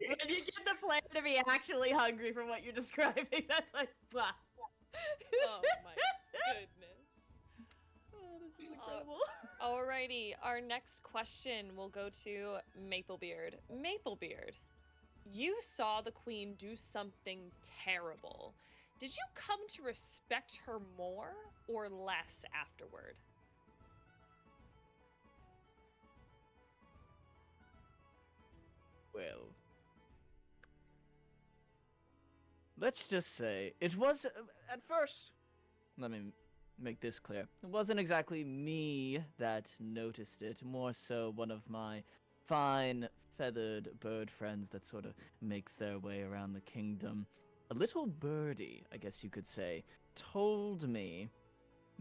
When you get the player to be actually hungry from what you're describing, that's like, blah. Oh my goodness. Oh, this is incredible. Alrighty, our next question will go to Maplebeard. Maplebeard, you saw the queen do something terrible. Did you come to respect her more or less afterward? Well, let's just say it was at first. Let me make this clear. It wasn't exactly me that noticed it, more so one of my fine feathered bird friends that sort of makes their way around the kingdom. A little birdie, I guess you could say, told me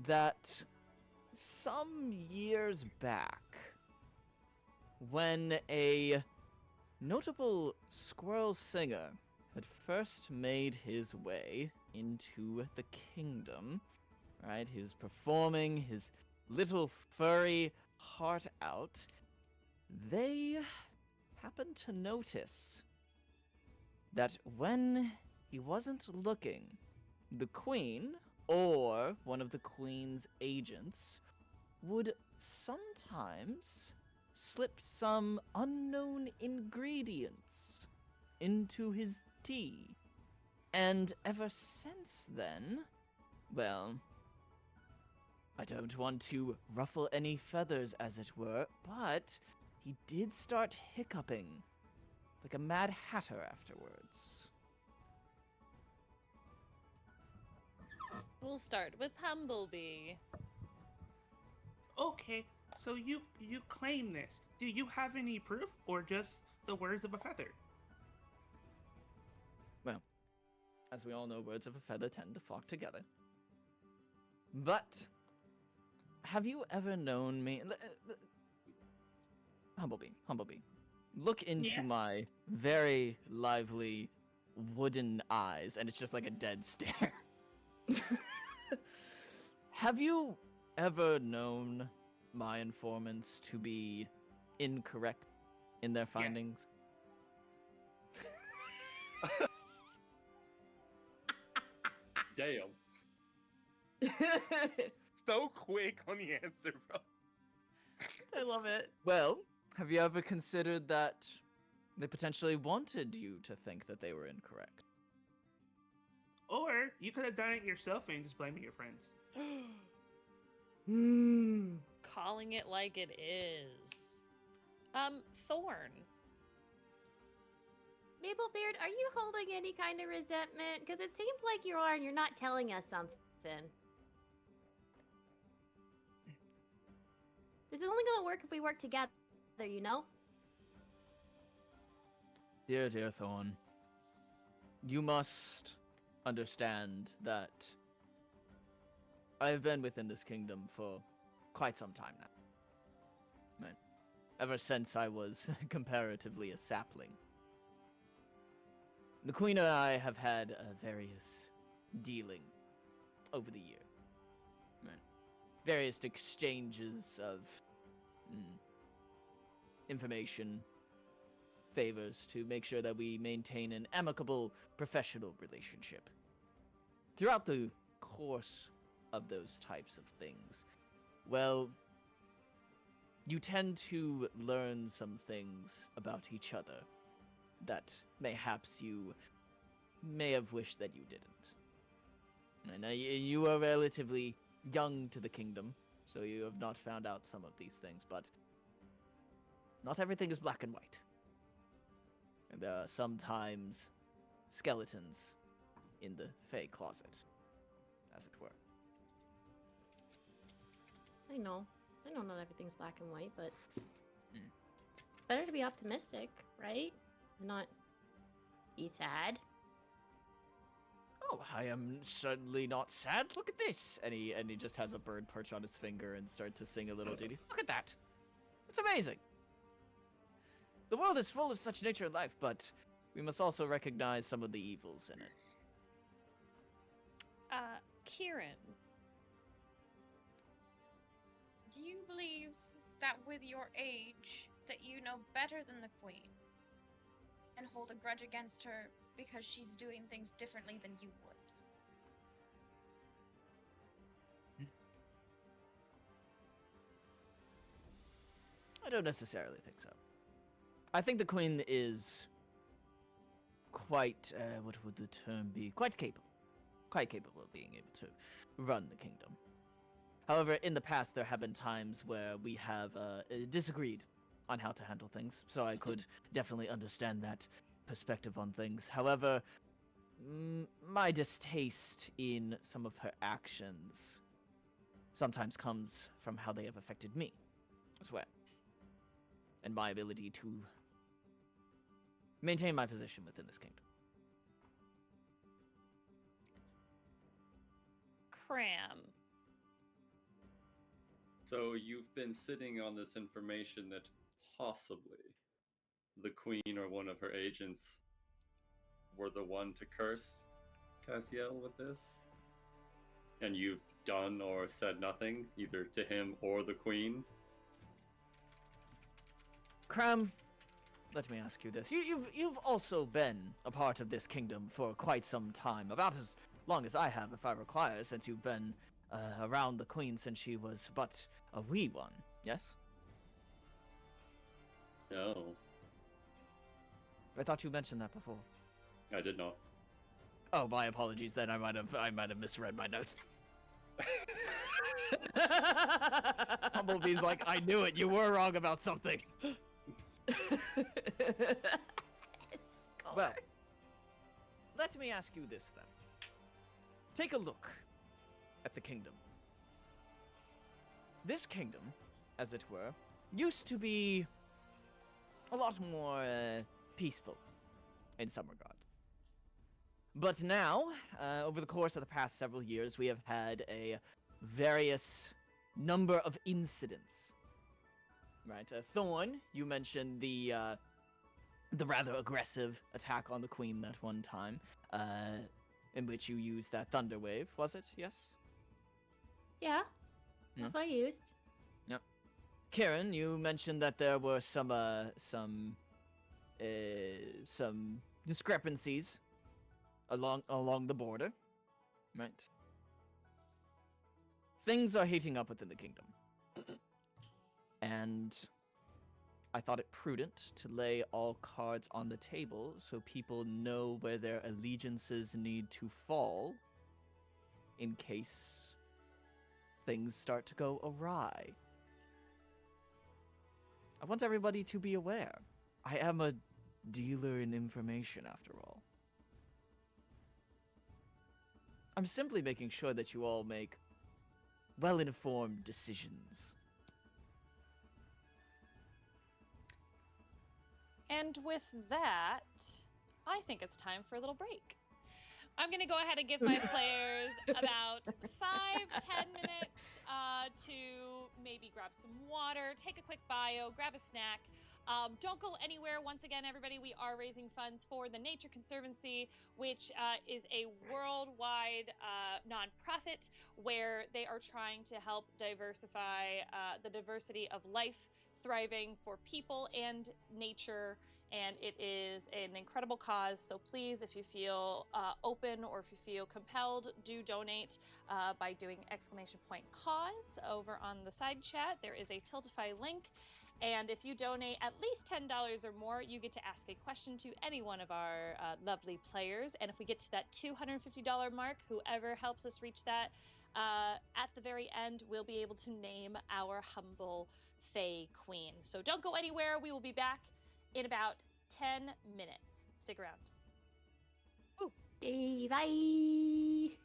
that some years back, when a notable squirrel singer had first made his way into the kingdom, right? He was performing his little furry heart out. They happened to notice that when he wasn't looking, the queen or one of the queen's agents would sometimes slip some unknown ingredients into his tea. And ever since then, well, I don't want to ruffle any feathers, as it were, but he did start hiccuping like a mad hatter afterwards. We'll start with Humblebee. Okay, so you claim this. Do you have any proof, or just the words of a feather? Well, as we all know, words of a feather tend to flock together. But have you ever known me? Humblebee, look into Yeah. my very lively wooden eyes, and it's just like a dead stare. Have you ever known my informants to be incorrect in their findings? Damn. So quick on the answer, bro. I love it. Well, have you ever considered that they potentially wanted you to think that they were incorrect? Or you could have done it yourself and just blaming your friends. Calling it like it is. Thorn. Maplebeard, are you holding any kind of resentment? Because it seems like you are, and you're not telling us something. This is only gonna work if we work together, you know? Dear Thorn, you must understand that I've been within this kingdom for quite some time now. Right. Ever since I was comparatively a sapling. The Queen and I have had various dealing over the year. Right. Various exchanges of information, favors to make sure that we maintain an amicable professional relationship. Throughout the course of those types of things, well, you tend to learn some things about each other that mayhaps you may have wished that you didn't. And you are relatively young to the kingdom, so you have not found out some of these things, but not everything is black and white. And there are sometimes skeletons in the Fae closet, as it were. I know not everything's black and white, but it's better to be optimistic, right? Not be sad. Oh, I am certainly not sad. Look at this! And he just has a bird perch on his finger and start to sing a little ditty. Look at that! It's amazing! The world is full of such nature and life, but we must also recognize some of the evils in it. Kieran. Do you believe that with your age, that you know better than the queen? And hold a grudge against her because she's doing things differently than you would? I don't necessarily think so. I think the Queen is quite, what would the term be? Quite capable. Quite capable of being able to run the kingdom. However, in the past, there have been times where we have disagreed on how to handle things, so I could definitely understand that perspective on things. However, my distaste in some of her actions sometimes comes from how they have affected me as well, and my ability to maintain my position within this kingdom. Kram. So you've been sitting on this information that possibly the queen or one of her agents were the one to curse Cassiel with this? And you've done or said nothing, either to him or the queen? Kram, let me ask you this. You've also been a part of this kingdom for quite some time, about as long as I have, if I require, since you've been around the queen since she was but a wee one, yes? No, I thought you mentioned that before. I did not. Oh, my apologies then. I might have misread my notes. Humblebee's like, I knew it. You were wrong about something. Well, let me ask you this then. Take a look at the kingdom. This kingdom, as it were, used to be a lot more peaceful in some regard. But now, over the course of the past several years, we have had a various number of incidents. Right, Thorn, you mentioned the rather aggressive attack on the queen that one time, in which you used that thunder wave, was it? Yes? Yeah, that's what I used. Yep. Karen, you mentioned that there were some discrepancies along the border, right? Things are heating up within the kingdom. And I thought it prudent to lay all cards on the table so people know where their allegiances need to fall in case things start to go awry. I want everybody to be aware. I am a dealer in information, after all. I'm simply making sure that you all make well-informed decisions. And with that, I think it's time for a little break. I'm going to go ahead and give my players about 5-10 minutes to maybe grab some water, take a quick bio, grab a snack. Don't go anywhere. Once again, everybody, we are raising funds for the Nature Concervancy, which is a worldwide nonprofit where they are trying to help diversify the diversity of life, thriving for people and nature, and it is an incredible cause. So please, if you feel open or if you feel compelled, do donate by doing !cause over on the side chat. There is a Tiltify link, and if you donate at least $10 or more, you get to ask a question to any one of our lovely players. And if we get to that $250 mark, whoever helps us reach that, at the very end, we'll be able to name our humble Fae Queen. So don't go anywhere. We will be back in about 10 minutes. Stick around. Okay, bye.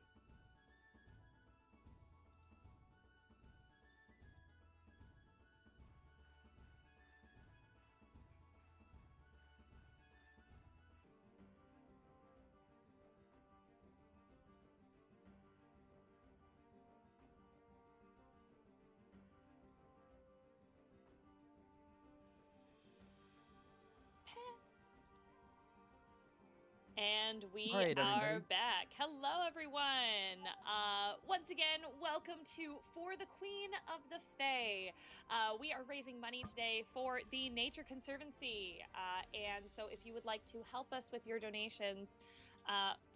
And we Alright, are everybody. back. Hello, everyone. Once again, welcome to For the Queen of the Fae. We are raising money today for the Nature Concervancy. And so if you would like to help us with your donations,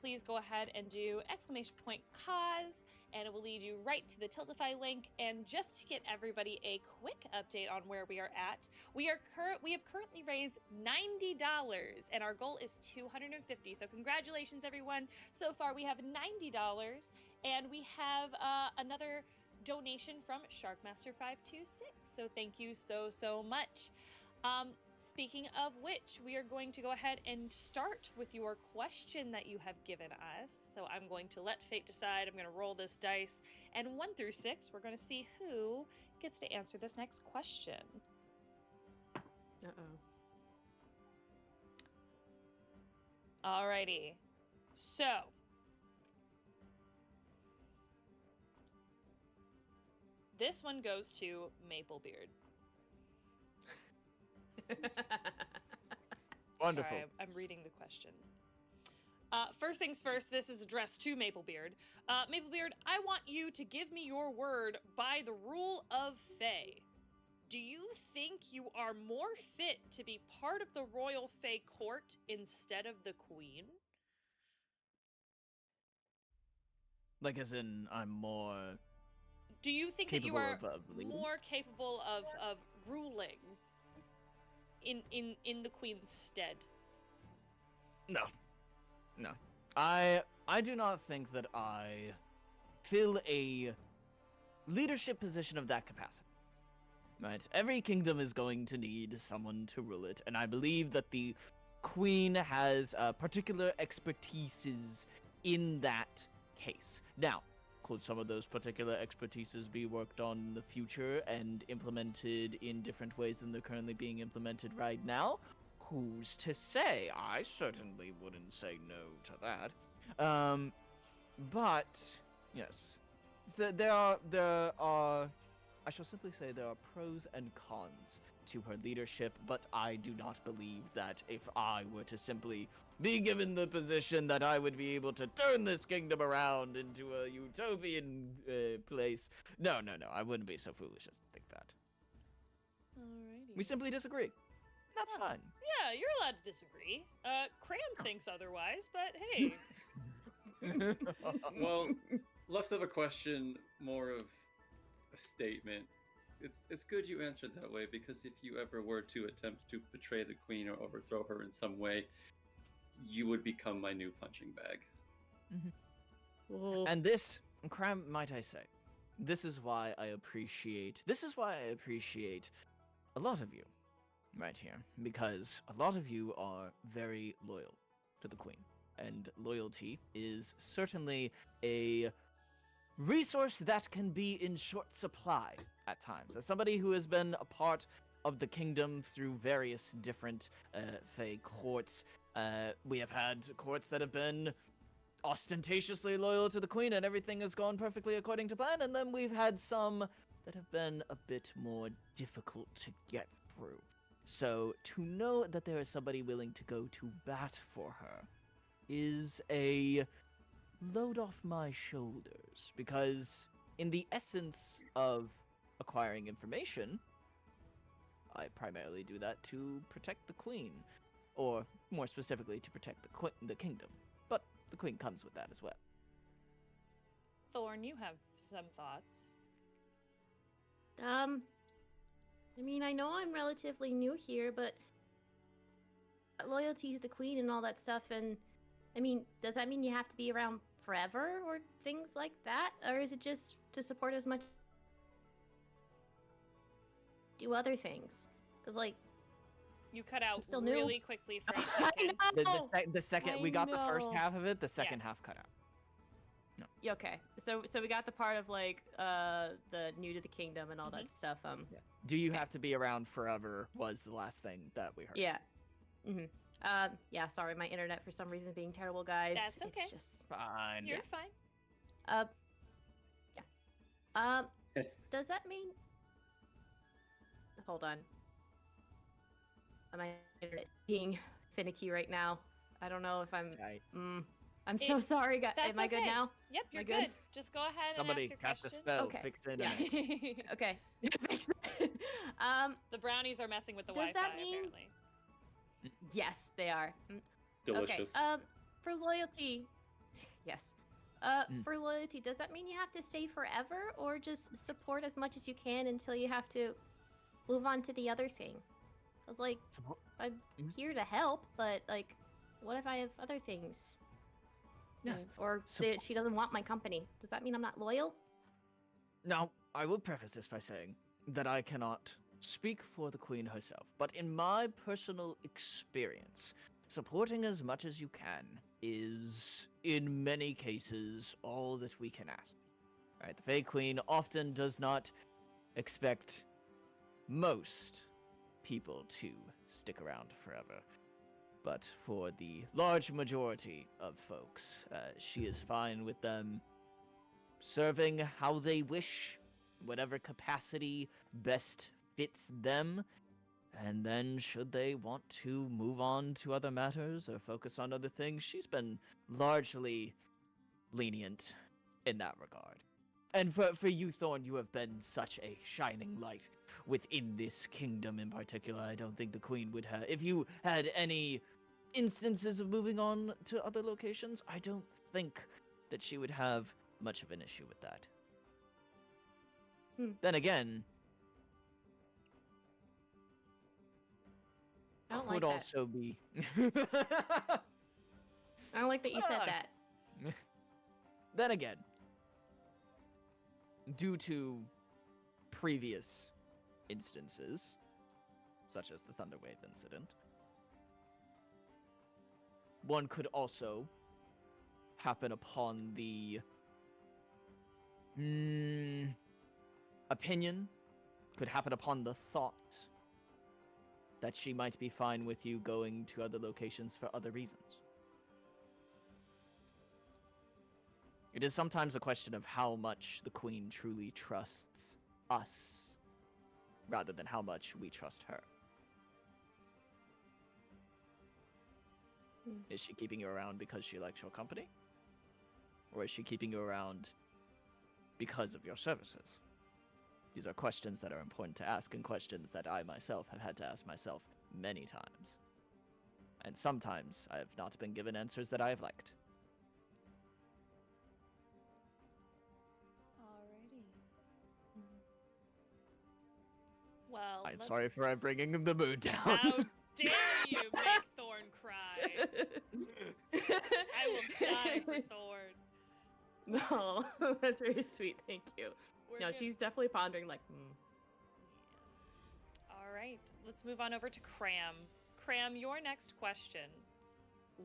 please go ahead and do !cause, and it will lead you right to the Tiltify link. And just to get everybody a quick update on where we are at, we have currently raised $90, and our goal is $250. So congratulations, everyone. So far, we have $90, and we have another donation from Sharkmaster526. So thank you so much. Speaking of which, we are going to go ahead and start with your question that you have given us. So I'm going to let fate decide. I'm going to roll this dice, and 1 through 6, we're going to see who gets to answer this next question. Alrighty. So, this one goes to Maplebeard. Wonderful. Sorry, I'm reading the question. First things first, this is addressed to Maplebeard. Maplebeard, I want you to give me your word by the rule of Fae. Do you think you are more fit to be part of the royal Fae court instead of the queen? Like, as in, I'm more. Do you think that you Capable are of leading? more capable of ruling in the queen's stead? No. No. I do not think that I fill a leadership position of that capacity. Right? Every kingdom is going to need someone to rule it, and I believe that the queen has particular expertises in that case. Now, could some of those particular expertises be worked on in the future and implemented in different ways than they're currently being implemented right now? Who's to say? I certainly wouldn't say no to that. But yes, so there are. I shall simply say there are pros and cons to her leadership, but I do not believe that if I were to simply be given the position that I would be able to turn this kingdom around into a utopian place. No, I wouldn't be so foolish as to think that. Alrighty. We simply disagree. That's fine. Yeah, you're allowed to disagree. Kram thinks otherwise, but hey. Well, less of a question, more of a statement. It's good you answered that way, because if you ever were to attempt to betray the queen or overthrow her in some way, you would become my new punching bag. Well, And this, Kram, might I say, this is why I appreciate a lot of you right here, because a lot of you are very loyal to the queen, and loyalty is certainly a resource that can be in short supply at times. As somebody who has been a part of the kingdom through various different Fae courts, we have had courts that have been ostentatiously loyal to the queen and everything has gone perfectly according to plan, and then we've had some that have been a bit more difficult to get through. So to know that there is somebody willing to go to bat for her is a load off my shoulders, because in the essence of acquiring information, I primarily do that to protect the queen, or more specifically to protect the kingdom. But the queen comes with that as well. Thorn, you have some thoughts. I mean, I know I'm relatively new here, but loyalty to the queen and all that stuff, and I mean, does that mean you have to be around forever or things like that? Or is it just to support as much? Do other things? Because, like, You cut out still new. really quickly for a I second. The second I we got the first know. half of it, the second Yes. half cut out. Yeah, okay. So we got the part of, like, the new to the kingdom and all that stuff. Do you have to be around forever was the last thing that we heard. Yeah. Yeah, sorry, my internet for some reason being terrible, guys. That's okay. It's just Fine. You're fine. yeah. Does that mean? Hold on. My internet being finicky right now. I don't know if I'm. Right. I'm so sorry, guys. That's Am I good okay. now? Yep, you're Am I good. good? Just go ahead Somebody and ask your cast a question. spell, Okay. fix the Yeah. internet. Okay. The brownies are messing with the Does Wi-Fi, that mean- apparently. Yes, they are. Delicious. Okay. For loyalty, yes. For loyalty, does that mean you have to stay forever, or just support as much as you can until you have to move on to the other thing? I was like, I'm here to help, but like, what if I have other things? Yes. Or she doesn't want my company. Does that mean I'm not loyal? Now, I will preface this by saying that I cannot speak for the Queen herself, but in my personal experience, supporting as much as you can is, in many cases, all that we can ask. Right? The Fae Queen often does not expect most people to stick around forever. But for the large majority of folks, she is fine with them serving how they wish, whatever capacity best fits them. And then, should they want to move on to other matters or focus on other things, she's been largely lenient in that regard. And for you, Thorn, you have been such a shining light within this kingdom in particular. I don't think the Queen would have... If you had any instances of moving on to other locations, I don't think that she would have much of an issue with that. Then again... I don't could like that. also be... I don't like that you said that. Then again, due to previous instances, such as the Thunderwave incident, one could also happen upon the opinion, could happen upon the thought that she might be fine with you going to other locations for other reasons. It is sometimes a question of how much the Queen truly trusts us, rather than how much we trust her. Is she keeping you around because she likes your company? Or is she keeping you around because of your services? These are questions that are important to ask, and questions that I myself have had to ask myself many times. And sometimes I have not been given answers that I have liked. Alrighty. Well, I'm sorry for bringing the mood down. How dare you make Thorn cry? I will die for Thorn. No, that's very sweet. Thank you. We're No, good. she's definitely pondering, like, All right, let's move on over to Kram. Kram, your next question.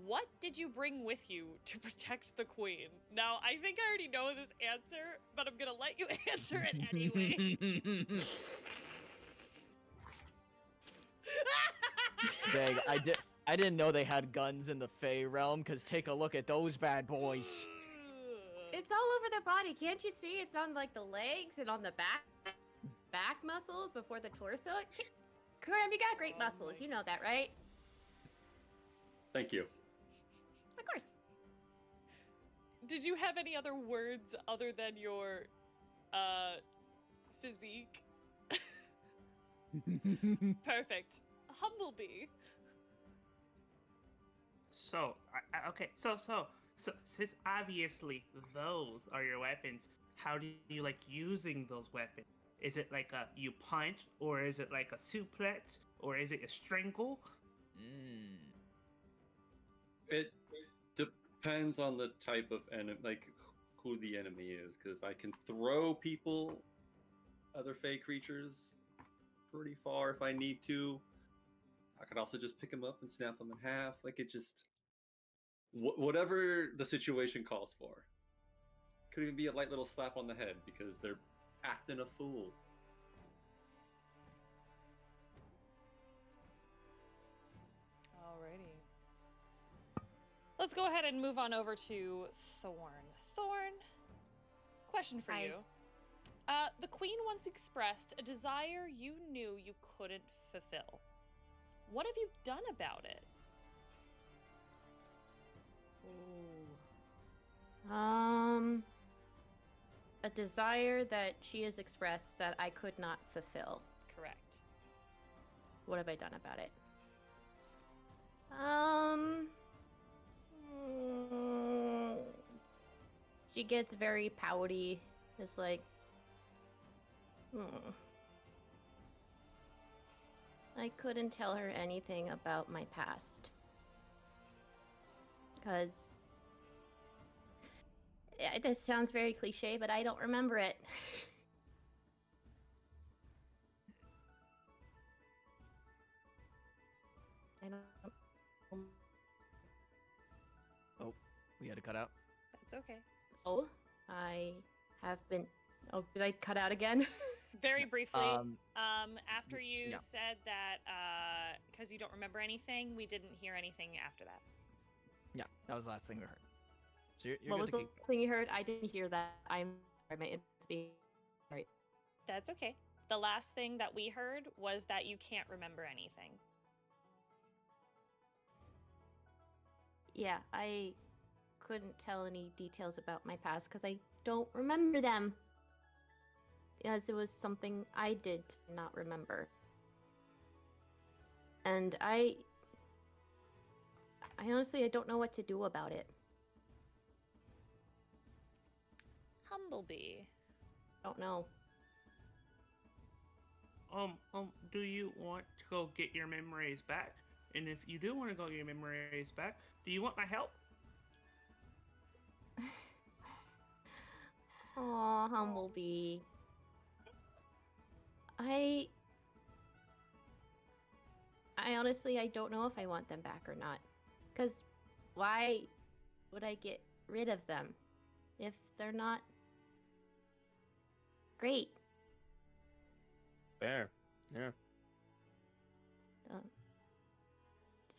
What did you bring with you to protect the Queen? Now, I think I already know this answer, but I'm gonna let you answer it anyway. Dang, I didn't know they had guns in the Fae realm, because take a look at those bad boys. it's all over the body. Can't you see? It's on, like, the legs and on the back muscles before the torso. Kram, you got great muscles. You know that, right? Thank you. Of course. Did you have any other words other than your physique? Perfect. Humblebee. So, okay, so since obviously those are your weapons, how do you like using those weapons? Is it like you punch, or is it like a suplex, or is it a strangle? It depends on the type of enemy, like who the enemy is, because I can throw people, other Fae creatures, pretty far if I need to. I could also just pick them up and snap them in half. Like, it just... whatever the situation calls for. Could even be a light little slap on the head because they're acting a fool. Alrighty. Let's go ahead and move on over to Thorn. Thorn, question for Hi. you. The Queen once expressed a desire you knew you couldn't fulfill. What have you done about it? A desire that she has expressed that I could not fulfill. Correct. What have I done about it? She gets very pouty. It's like, I couldn't tell her anything about my past. Because this sounds very cliche, but I don't remember it. I don't. We had to cut out. That's okay. So I have been. Oh, did I cut out again? Very briefly, after y- you yeah. said that, because you don't remember anything, we didn't hear anything after that. Yeah, that was the last thing we heard. So you're What good was to the keep going. thing you heard? I didn't hear that. I'm sorry, my internet's being right. That's okay. The last thing that we heard was that you can't remember anything. Yeah, I couldn't tell any details about my past because I don't remember them. As it was something I did to not remember. And I honestly, I don't know what to do about it. Humblebee. Don't know. Do you want to go get your memories back? And if you do want to go get your memories back, do you want my help? Aw, Humblebee. I honestly, I don't know if I want them back or not. Because why would I get rid of them if they're not great? Fair. Yeah.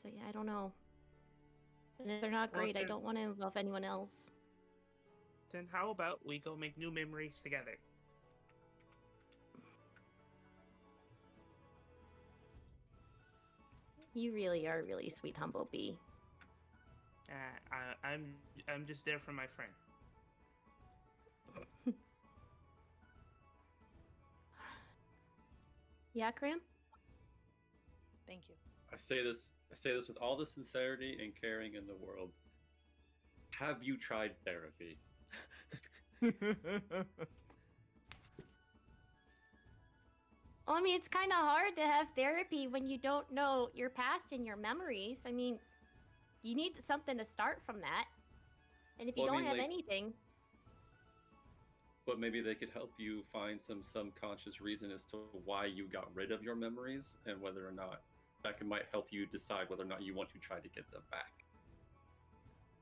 So yeah, I don't know. And if they're not Well, great, I then- don't want to involve anyone else. Then how about we go make new memories together? You really are really sweet, Humblebee. I'm just there for my friend. Yeah, Kram? Thank you. I say this with all the sincerity and caring in the world. Have you tried therapy? Well, I mean, it's kind of hard to have therapy when you don't know your past and your memories. I mean, you need something to start from that. And if you Well, I don't mean, have like- anything, But maybe they could help you find some subconscious reason as to why you got rid of your memories and whether or not might help you decide whether or not you want to try to get them back.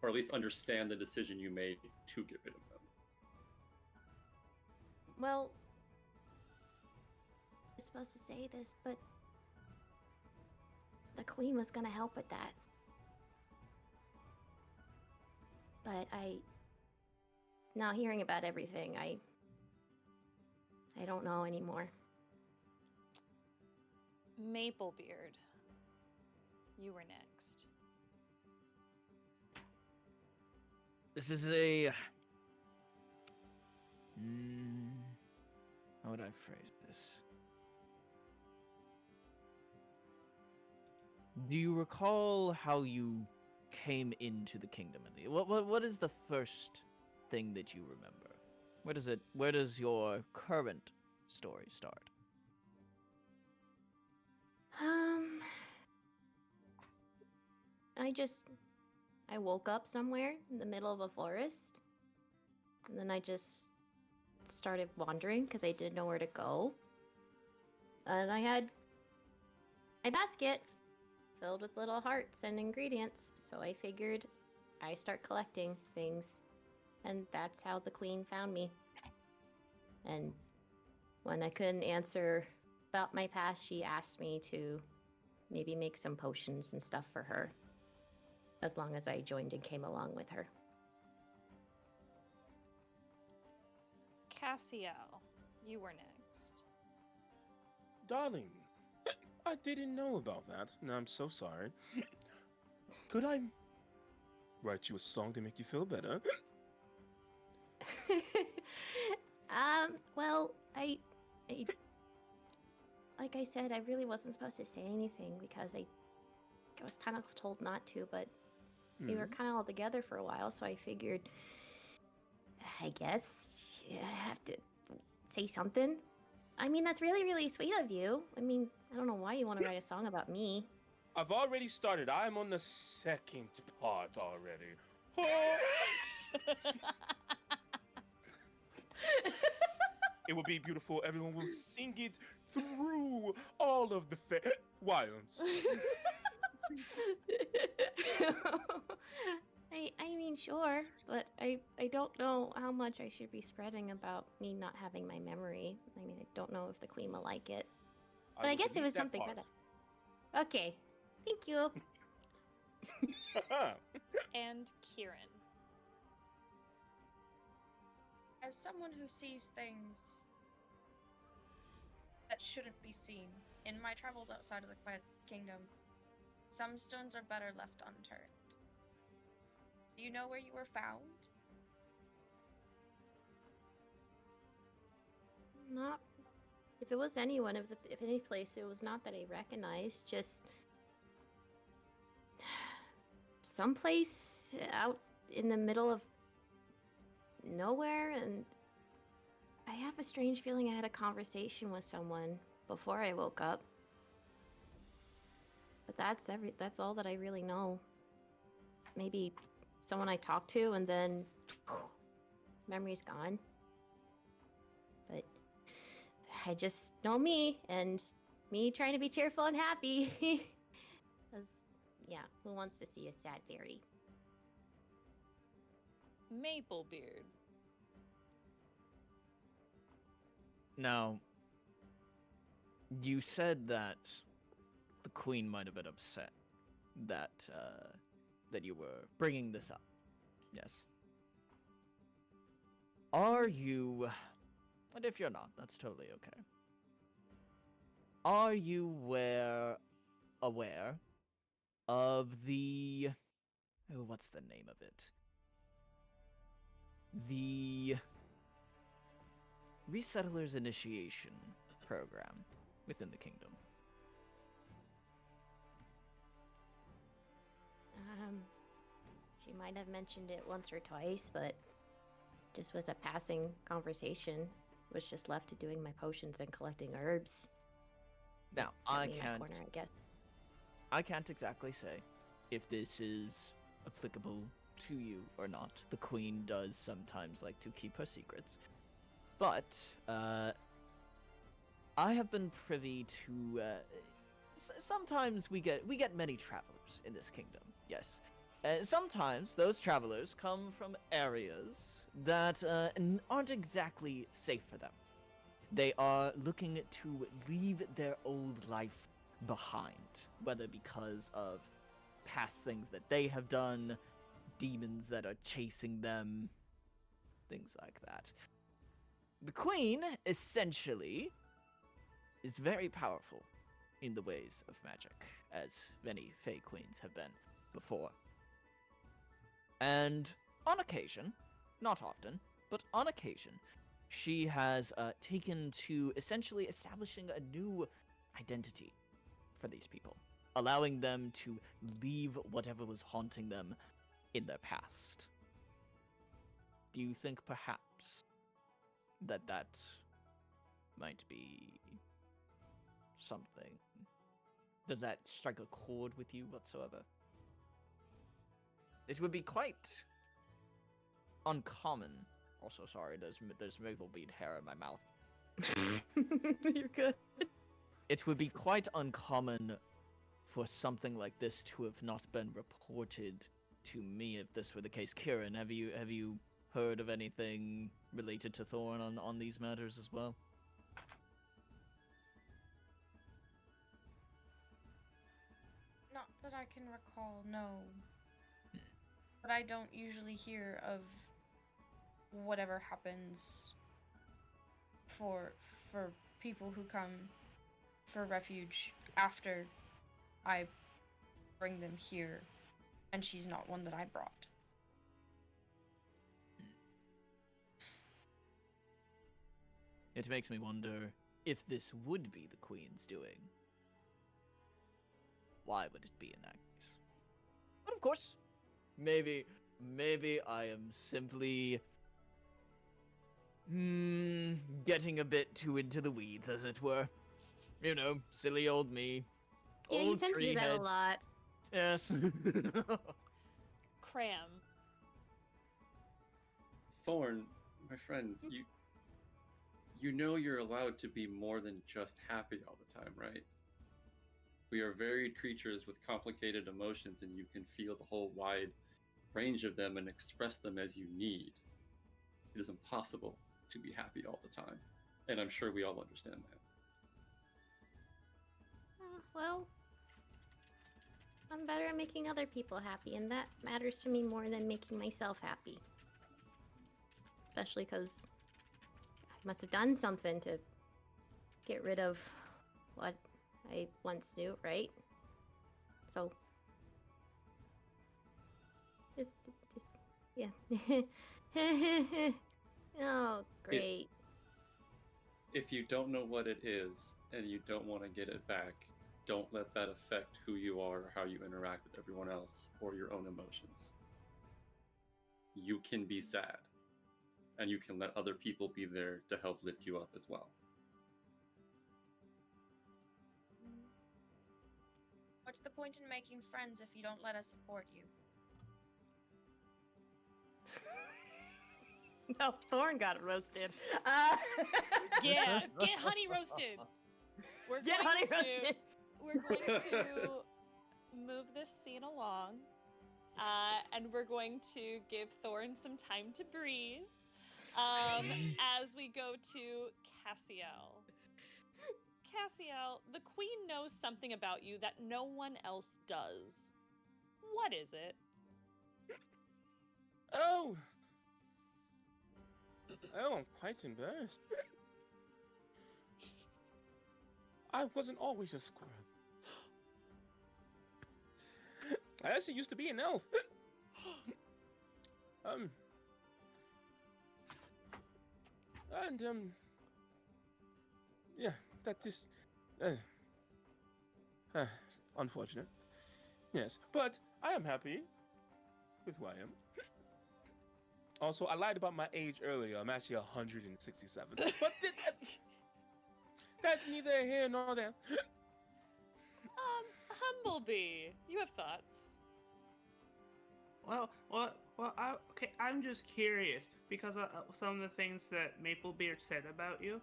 Or at least understand the decision you made to get rid of them. well, I was supposed to say this, but the queen was gonna help with that. But now hearing about everything, I don't know anymore. Maplebeard. You were next. This is a. How would I phrase this? Do you recall how you came into the kingdom? What is the first thing that you remember? Where does your current story start? I woke up somewhere in the middle of a forest. And then I just started wandering because I didn't know where to go. And I had my basket filled with little hearts and ingredients. So I figured I start collecting things. And that's how the queen found me. And when I couldn't answer about my past, she asked me to maybe make some potions and stuff for her. As long as I joined and came along with her. Cassiel. You were next. Darling, I didn't know about that, and I'm so sorry. Could I write you a song to make you feel better? Well, I like I said, I really wasn't supposed to say anything because I was kind of told not to, but we were kind of all together for a while, so I figured, I guess I have to say something. I mean, that's really, really sweet of you. I mean, I don't know why you want to write a song about me. I've already started. I'm on the second part already. Oh! It will be beautiful. Everyone will sing it through all of the wilds. I mean, sure, but I don't know how much I should be spreading about me not having my memory. I mean, I don't know if the queen will like it. But I will guess it delete was that something part. better. Okay, thank you. And Kieran. As someone who sees things that shouldn't be seen in my travels outside of the kingdom, some stones are better left unturned. Do you know where you were found? Not. If it was anyone, if any place, it was not that I recognized. Just someplace out in the middle of nowhere, and I have a strange feeling I had a conversation with someone before I woke up. But that's all that I really know. Maybe someone I talked to and then memory's gone. But I just know me and me trying to be cheerful and happy. Cuz yeah, who wants to see a sad fairy? Maplebeard. Now, you said that the queen might have been upset that that you were bringing this up. Yes. Are you? And if you're not, that's totally okay. Are you aware of the? Oh, what's the name of it? The Resettlers Initiation Program within the kingdom. She might have mentioned it once or twice, but just was a passing conversation. Was just left to doing my potions and collecting herbs. Now, Kept me in that corner, I guess. I can't exactly say if this is applicable to you or not. The queen does sometimes like to keep her secrets. But I have been privy to sometimes we get many travelers in this kingdom. Yes. Sometimes those travelers come from areas that aren't exactly safe for them. They are looking to leave their old life behind, whether because of past things that they have done, demons that are chasing them, things like that. The queen, essentially, is very powerful in the ways of magic, as many Fae Queens have been before. And on occasion, not often, but on occasion, she has taken to essentially establishing a new identity for these people, allowing them to leave whatever was haunting them in their past. Do you think perhaps that might be something? Does that strike a chord with you whatsoever? It would be quite uncommon. Also, sorry, there's Maplebeard hair in my mouth. You're good. It would be quite uncommon for something like this to have not been reported to me if this were the case. Kieran, have you heard of anything related to Thorn on these matters as well? Not that I can recall, no. But I don't usually hear of whatever happens for people who come for refuge after I bring them here, and she's not one that I brought. It makes me wonder if this would be the Queen's doing. Why would it be in that case? But of course, maybe I am simply getting a bit too into the weeds, as it were. You know, silly old me. Yeah, old you tend to do that treehead. a lot. Yes. Kram. Thorn, my friend, you know you're allowed to be more than just happy all the time, right? We are varied creatures with complicated emotions, and you can feel the whole wide range of them and express them as you need. It is impossible to be happy all the time, and I'm sure we all understand that. Well, I'm better at making other people happy, and that matters to me more than making myself happy. Especially because I must have done something to get rid of what I once knew, right? So, yeah. Oh, great. If you don't know what it is and you don't want to get it back, don't let that affect who you are or how you interact with everyone else or your own emotions. You can be sad, and you can let other people be there to help lift you up as well. What's the point in making friends if you don't let us support you? No, Thorn got roasted. Yeah, get honey roasted. We're Get going honey to, roasted. We're going to move this scene along, and we're going to give Thorn some time to breathe as we go to Cassiel. Cassiel, the queen knows something about you that no one else does. What is it? Oh, I'm quite embarrassed. I wasn't always a squirrel. I actually used to be an elf. Yeah, that is, unfortunate. Yes, but I am happy with who I am. Also, I lied about my age earlier. I'm actually 167. But that's neither here nor there. Humblebee, you have thoughts. Well, I'm just curious because some of the things that Maplebeard said about you.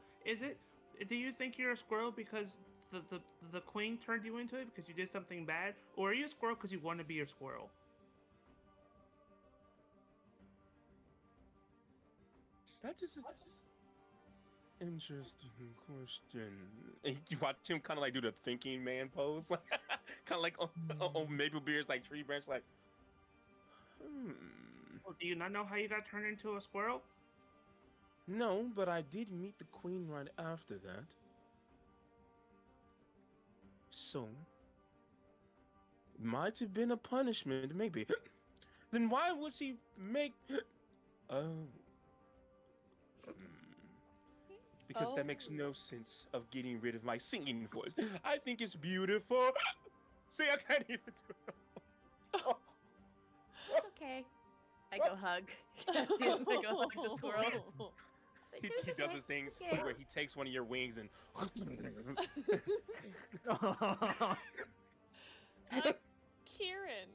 Do you think you're a squirrel because the queen turned you into it because you did something bad, or are you a squirrel because you want to be a squirrel? That is an interesting question. You watch him kind of like do the thinking man pose, kind of like on Maplebeard's like tree branch, like. Well, do you not know how you got turned into a squirrel? No, but I did meet the queen right after that. So, might have been a punishment, maybe. Then why would she make? Because that makes no sense of getting rid of my singing voice. I think it's beautiful. See, I can't even do it. It's okay. I go hug. Cassiel, I go hug the squirrel. He does his things where he takes one of your wings and. Kieran.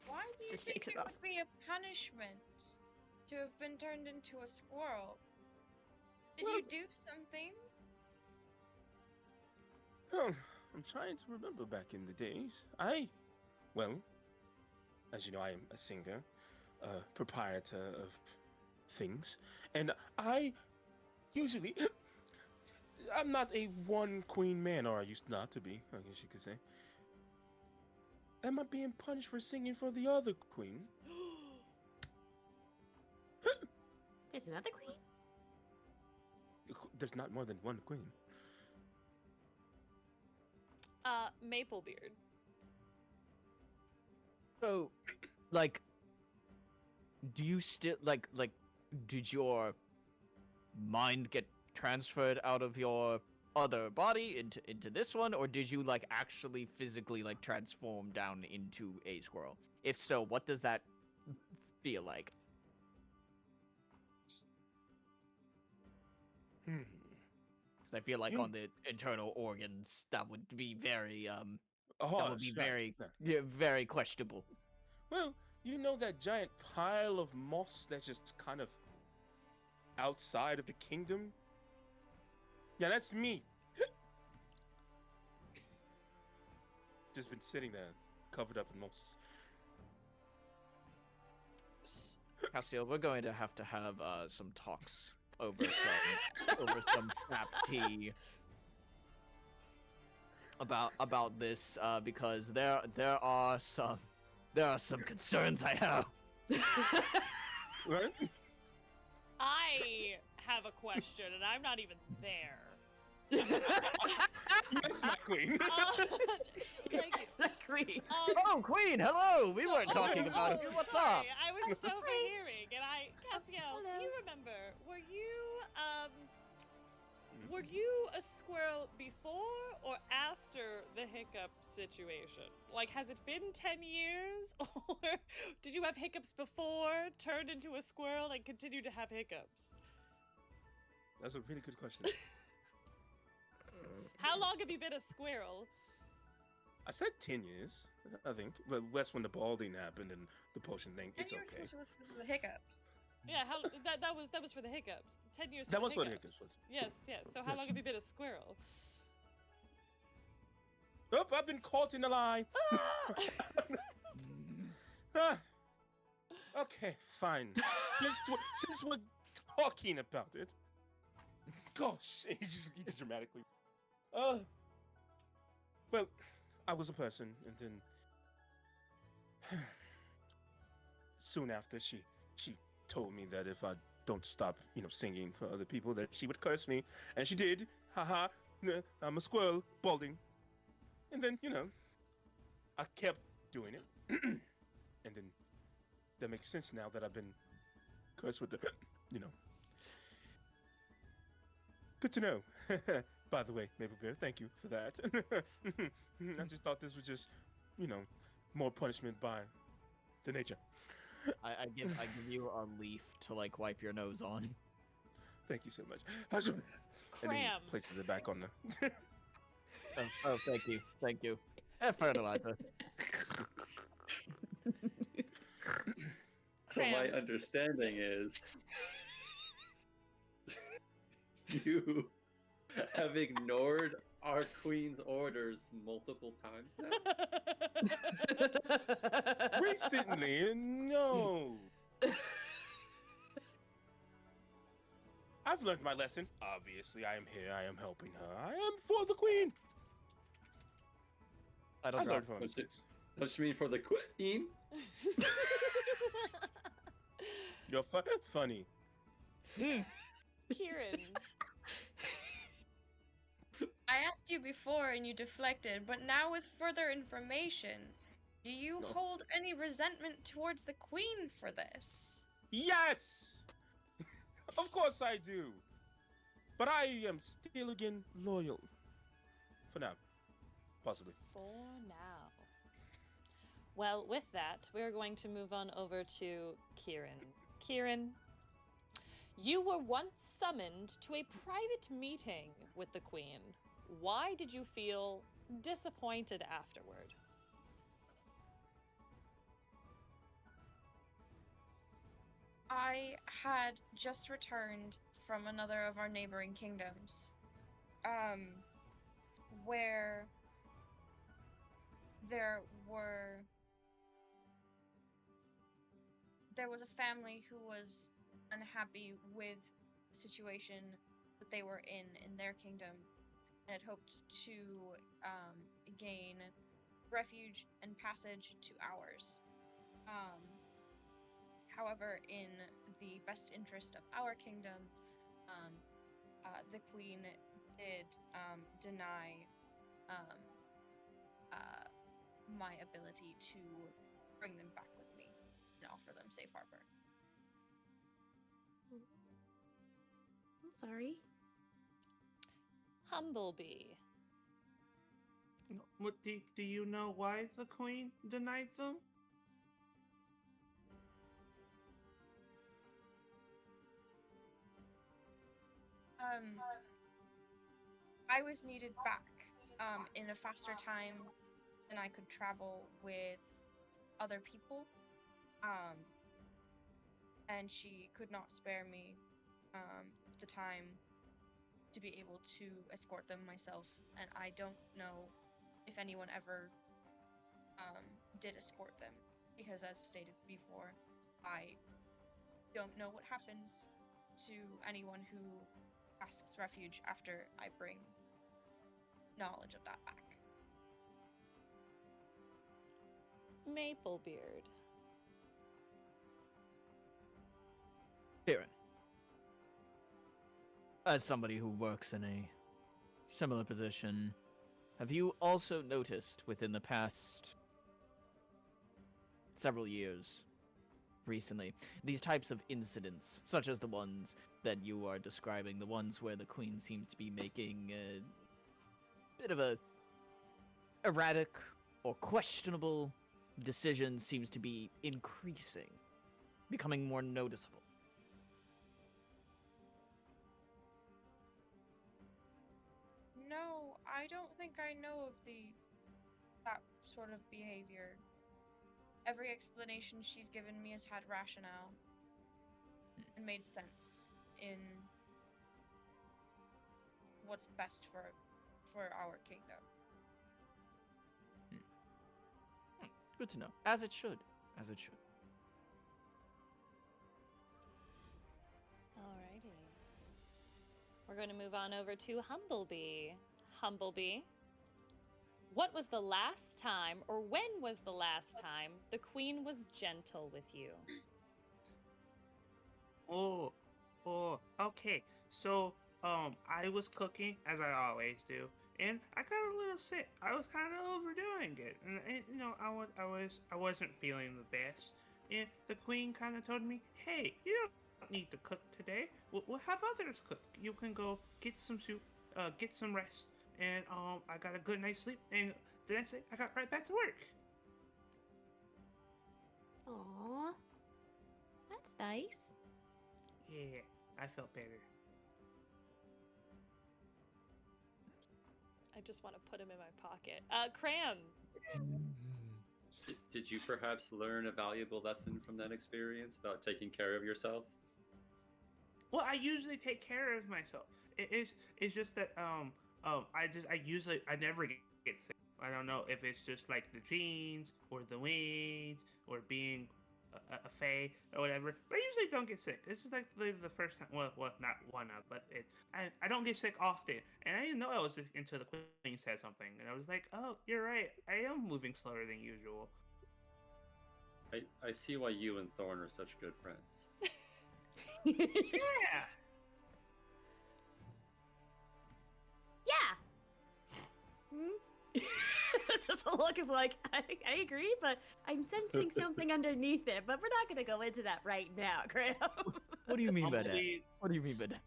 Why do you Just think shakes it it off. would be a punishment to have been turned into a squirrel? Did you do something? Oh, I'm trying to remember back in the days. Well, as you know, I am a singer, proprietor of things, and I usually, I'm not a one queen man, or I used not to be, I guess you could say. Am I being punished for singing for the other queen? There's another queen? There's not more than one queen. Maplebeard. So, like, do you still like did your mind get transferred out of your other body into this one, or did you like actually physically like transform down into a squirrel? If so, what does that feel like? Because I feel like on the internal organs that would be very that would be very questionable. Well, you know that giant pile of moss that's just kind of outside of the kingdom? Yeah, that's me. just been sitting there, covered up in moss. Cassiel, we're going to have some talks over some snap tea about this because there are some concerns I have. What? I have a question, and I'm not even there. Yes, my queen. Thank you. Queen. Oh, Queen, hello! We weren't talking about oh, you. What's sorry, up? I was just overhearing, and Cassiel, do Hello. you remember? Were you a squirrel before or after the hiccup situation? Like, has it been 10 years, or did you have hiccups before, turned into a squirrel, and continue to have hiccups? That's a really good question. How long have you been a squirrel? I said 10 years, I think. Well, that's when the balding happened and the potion thing. It's And okay. yours was for the hiccups. Yeah, that was for the hiccups. 10 years. For That the was what hiccups. hiccups was. Yes, yes. So how Yes. long have you been a squirrel? Oh, I've been caught in a lie. Ah, okay, fine. Since we're talking about it. Gosh, he just dramatically. Well, I was a person, and then soon after, she told me that if I don't stop, singing for other people, that she would curse me, and she did. Haha, I'm a squirrel, balding, and then I kept doing it, and then that makes sense now that I've been cursed with the, Good to know. By the way, Maplebeard, thank you for that. I just thought this was just, more punishment by the nature. I give you a leaf to wipe your nose on. Thank you so much. And then he Cram. places it back on the. Oh, thank you. Fertilizer. So my Crams. understanding is you have ignored our queen's orders multiple times now. Recently, no. I've learned my lesson. Obviously, I am here. I am helping her. I am for the queen. I I don't learned know. from my mistakes. Don't you mean for the queen? You're funny. Kieran. I asked you before and you deflected, but now with further information, do you No. hold any resentment towards the queen for this? Yes! Of course I do. But I am still again loyal. For now. Possibly. For now. Well, with that, we're going to move on over to Kieran. Kieran, you were once summoned to a private meeting with the Queen. Why did you feel disappointed afterward? I had just returned from another of our neighboring kingdoms, where there was a family who was unhappy with the situation that they were in their kingdom and had hoped to gain refuge and passage to ours. However, in the best interest of our kingdom, the queen did deny my ability to bring them back with me and offer them safe harbor. I'm sorry. Humblebee. What do you know why the queen denied them? I was needed back in a faster time than I could travel with other people. And she could not spare me the time to be able to escort them myself. And I don't know if anyone ever did escort them, because as stated before, I don't know what happens to anyone who asks refuge after I bring knowledge of that back. Maplebeard. Cyrin, as somebody who works in a similar position, have you also noticed within the past several years, recently, these types of incidents, such as the ones that you are describing, the ones where the Queen seems to be making a bit of a erratic or questionable decision, seems to be increasing, becoming more noticeable? No, I don't think I know of that sort of behavior. Every explanation she's given me has had rationale and made sense in what's best for our kingdom. Good to know. As it should. As it should. Alrighty. We're going to move on over to Humblebee. Humblebee, what was the last time, or when was the last time, the Queen was gentle with you? Oh, okay. So, I was cooking as I always do, and I got a little sick. I was kind of overdoing it, and you know, I wasn't feeling the best. And the Queen kind of told me, "Hey, you don't need to cook today. We'll have others cook. You can go get some soup, get some rest." And I got a good night's sleep, and the next day I got right back to work. Aww. That's nice. Yeah, I felt better. I just want to put him in my pocket. Kram. Did you perhaps learn a valuable lesson from that experience about taking care of yourself? Well, I usually take care of myself. It's just that I never get sick. I don't know if it's just like the genes or the wings or being a fae or whatever. But I usually don't get sick. This is like the first time. Well, not one of, but I don't get sick often. And I didn't know I was sick until the Queen said something, and I was like, oh, you're right. I am moving slower than usual. I see why you and Thorn are such good friends. Yeah. Yeah. Just a look of like, I agree, but I'm sensing something underneath it. But we're not gonna go into that right now, Graham. What do you mean by that? Humblebee- What do you mean by that?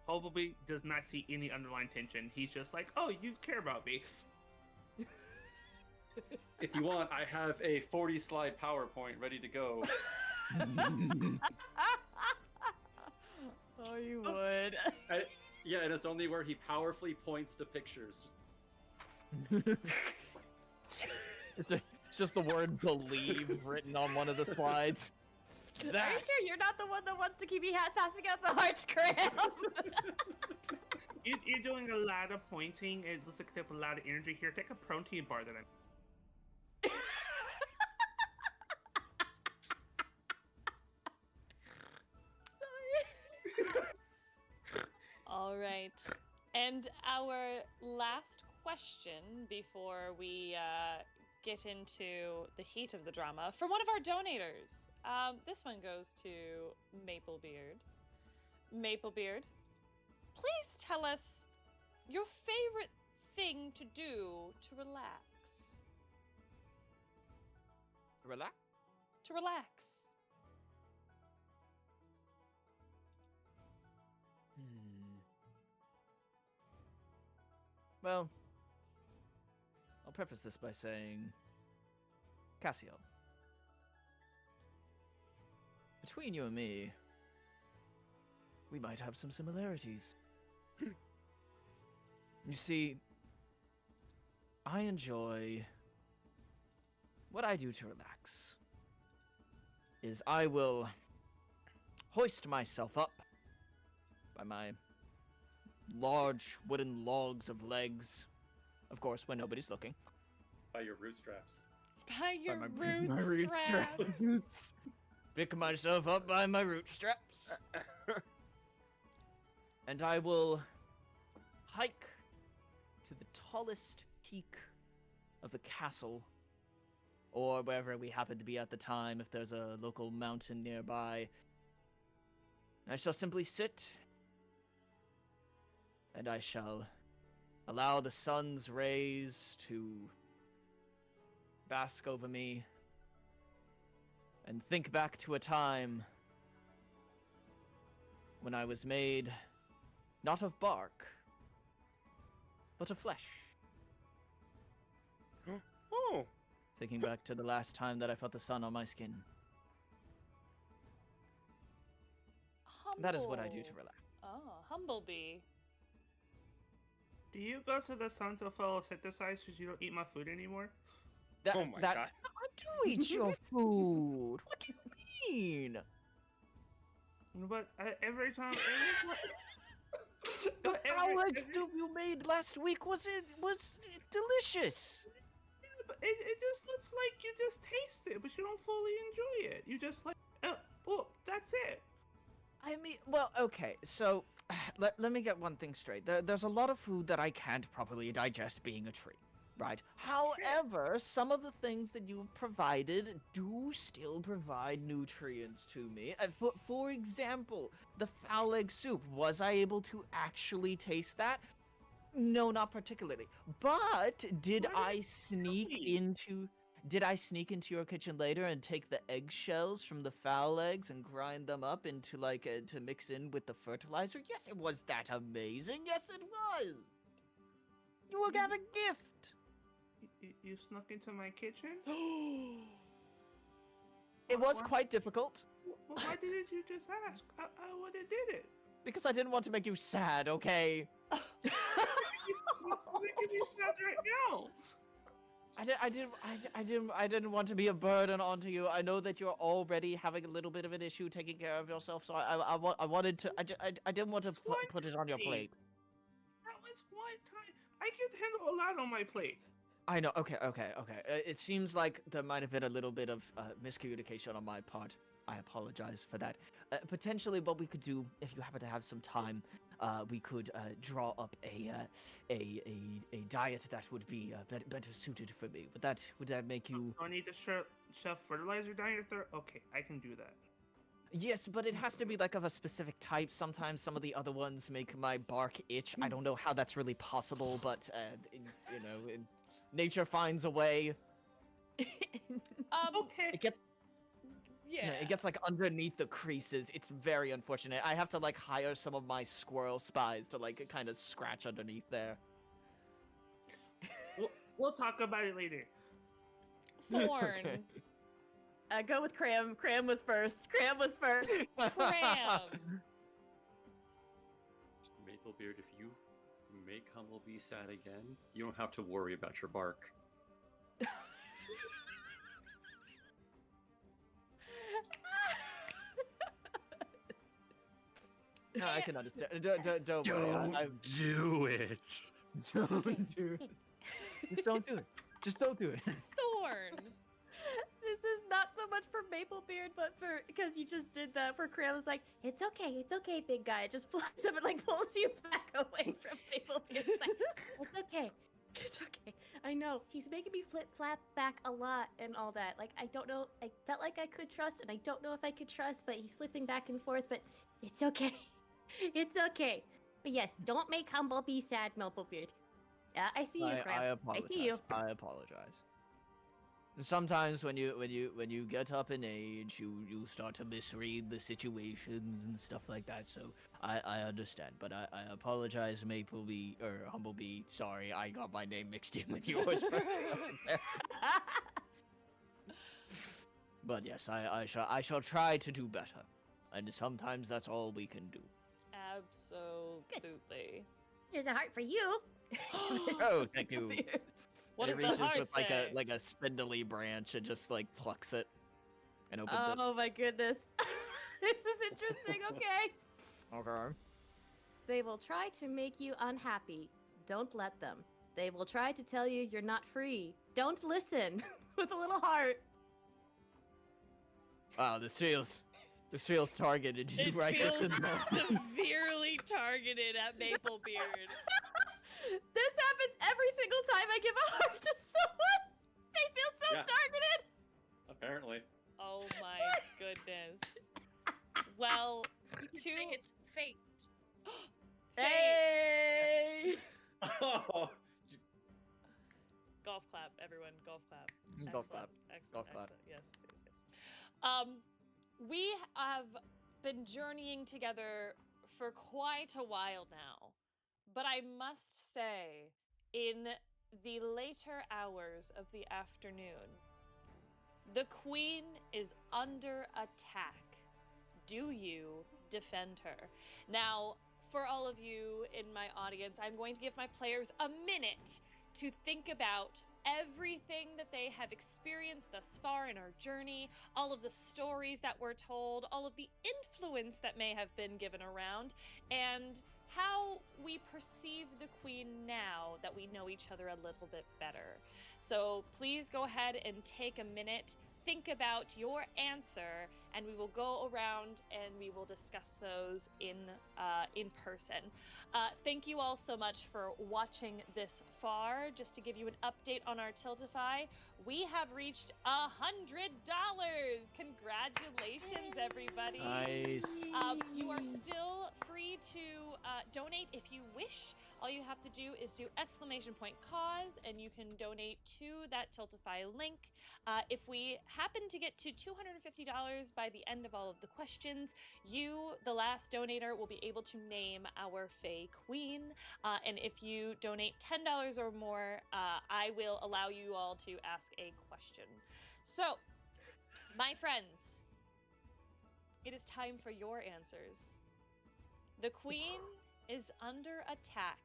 Humblebee does not see any underlying tension. He's just like, oh, you care about me. If you want, I have a 40-slide PowerPoint ready to go. Oh, you would. Yeah, and it's only where he powerfully points to pictures. It's just the word "believe" written on one of the slides. Are you sure you're not the one that wants to keep passing out the hearts, Graham? You're doing a lot of pointing. It looks like there's a lot of energy here. Take a protein bar that I'm. Sorry. All right. And our last question before we get into the heat of the drama from one of our donators. This one goes to Maplebeard. Maplebeard, please tell us your favorite thing to do to relax. Relax. To relax. Well, I'll preface this by saying, Cassiel, between you and me, we might have some similarities. You see, I enjoy what I do to relax is I will hoist myself up by my large wooden logs of legs, of course, when nobody's looking. By your root straps. By your my root root straps. Pick myself up by my root straps. And I will hike to the tallest peak of the castle, or wherever we happen to be at the time, if there's a local mountain nearby. I shall simply sit, and I shall allow the sun's rays to bask over me, and think back to a time when I was made not of bark, but of flesh. Oh. Thinking back to the last time that I felt the sun on my skin. That is what I do to Humble. relax. Oh, Humblebee. Do you go to the sun to photosynthesize because you don't eat my food anymore? Oh my God. I do eat your food. What do you mean? But every time, How egg soup you made last week was delicious. But it just looks like you just taste it, but you don't fully enjoy it. You just like, oh, that's it. I mean, well, okay, so let me get one thing straight. There's a lot of food that I can't properly digest being a tree, right? However, some of the things that you've provided do still provide nutrients to me. For example, the foul egg soup. Was I able to actually taste that? No, not particularly. But did I sneak into your kitchen later and take the eggshells from the foul eggs and grind them up into to mix in with the fertilizer? Yes, it was that amazing. Yes, it was. You will have a gift. You snuck into my kitchen? It was quite difficult Well, why didn't you just ask? I would have did it. because I didn't want to make you sad. Okay. You're making me sad right now. I didn't want to be a burden onto you. I know that you're already having a little bit of an issue taking care of yourself, so I wanted to. I didn't want to put it on your plate. That was one time. I can handle a lot on my plate. I know. Okay. It seems like there might have been a little bit of miscommunication on my part. I apologize for that. Potentially, what we could do, if you happen to have some time, we could draw up a diet that would be better suited for me. Would that make you? Do I need to shove fertilizer down your throat? Okay, I can do that. Yes, but it has to be like of a specific type. Sometimes some of the other ones make my bark itch. I don't know how that's really possible, but nature finds a way. Okay. It gets. Yeah. It gets like underneath the creases. It's very unfortunate. I have to like hire some of my squirrel spies to like kind of scratch underneath there. We'll talk about it later. Thorn. Okay. Go with Kram. Kram was first. Kram. Maplebeard, if you make Humblebee sad again, you don't have to worry about your bark. No, I can understand. Don't worry. Do it. Don't do it. Just don't do it. Just don't do it. Thorn. This is not so much for Maplebeard, but for because you just did that for Kram. Was like, it's okay, big guy. It just flies up and like pulls you back away from Maplebeard. It's like, it's okay. I know he's making me flap back a lot and all that. Like I don't know. I felt like I could trust, and I don't know if I could trust. But he's flipping back and forth. But it's okay. It's okay. But yes, don't make Humblebee sad, Maplebeard. Yeah, I see you, Kram. I apologize. I see you. I apologize. Sometimes when you get up in age, you start to misread the situations and stuff like that. So I understand, but I apologize, Maplebee or Humblebee. Sorry, I got my name mixed in with yours for a second there. But yes, I shall try to do better, and sometimes that's all we can do. Absolutely. Here's a heart for you. Oh, thank you. What it does reaches the heart with say? like a spindly branch and just like plucks it and opens it. Oh my goodness. This is interesting, okay. Okay. They will try to make you unhappy. Don't let them. They will try to tell you you're not free. Don't listen with a little heart. Wow, this feels targeted. You It right feels this in the- severely targeted at Maplebeard. This happens every single time I give a heart to someone. They feel so Yeah. targeted. Apparently. Oh my goodness. Well, You could say it's fate. Fate. Hey. Oh, Golf clap, everyone. Golf clap. Golf Excellent, clap. Excellent. Golf clap. Excellent. Yes, yes, yes. We have been journeying together for quite a while now, but I must say, in the later hours of the afternoon, the Queen is under attack. Do you defend her? Now, for all of you in my audience, I'm going to give my players a minute to think about everything that they have experienced thus far in our journey, all of the stories that were told, all of the influence that may have been given around, and how we perceive the Queen now that we know each other a little bit better. So please go ahead and take a minute, think about your answer, and we will go around and we will discuss those in person. Thank you all so much for watching this far. Just to give you an update on our Tiltify, we have reached $100. Congratulations, everybody. Nice. You are still free to donate if you wish. All you have to do is do _cause and you can donate to that Tiltify link. If we happen to get to $250 by the end of all of the questions, you, the last donator, will be able to name our Fae Queen. And if you donate $10 or more, I will allow you all to ask a question. So, my friends, it is time for your answers. The Queen is under attack.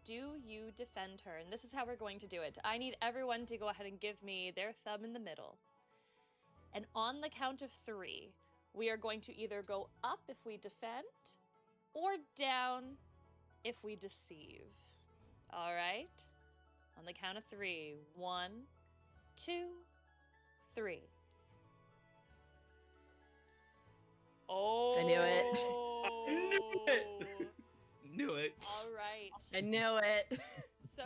Do you defend her? And this is how we're going to do it. I need everyone to go ahead and give me their thumb in the middle. And on the count of 3, we are going to either go up if we defend, or down if we deceive. All right? On the count of 3. 1, 2, 3. Oh! I knew it. Knew it. All right. I knew it. So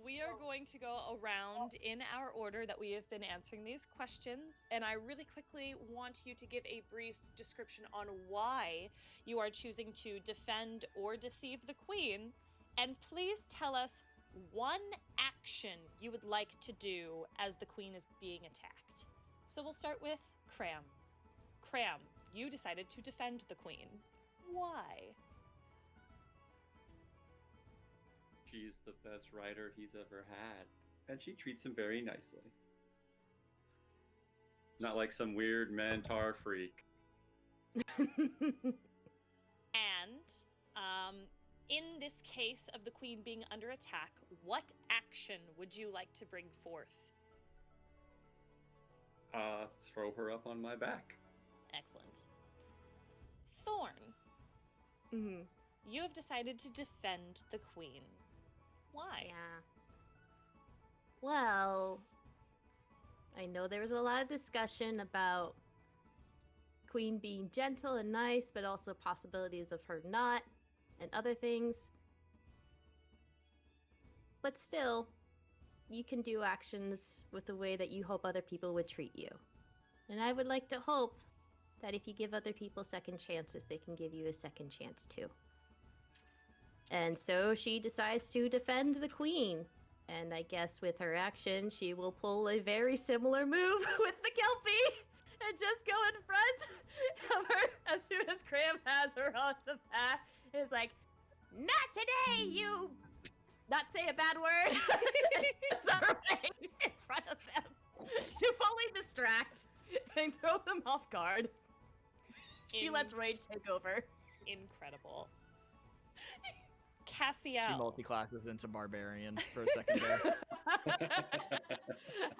we are going to go around in our order that we have been answering these questions, and I really quickly want you to give a brief description on why you are choosing to defend or deceive the Queen, and please tell us one action you would like to do as the Queen is being attacked. So we'll start with Kram. Kram, you decided to defend the Queen. Why? she's the best rider he's ever had, and she treats him very nicely. Not like some weird Mantar freak. And in this case of the Queen being under attack, what action would you like to bring forth? Throw her up on my back. Excellent. Thorn, Mm-hmm. you have decided to defend the Queen. Why? Yeah. Well, I know there was a lot of discussion about Queen being gentle and nice, but also possibilities of her not, and other things. But still, you can do actions with the way that you hope other people would treat you. And I would like to hope that if you give other people second chances, they can give you a second chance too. And so she decides to defend the Queen. And I guess with her action, she will pull a very similar move with the Kelpie and just go in front of her as soon as Kram has her on the path. It's like, not today, you... Not say a bad word. It's the right in front of them to fully distract and throw them off guard. She lets rage take over. Incredible. She Cassiel. multi-classes into barbarian for a second there.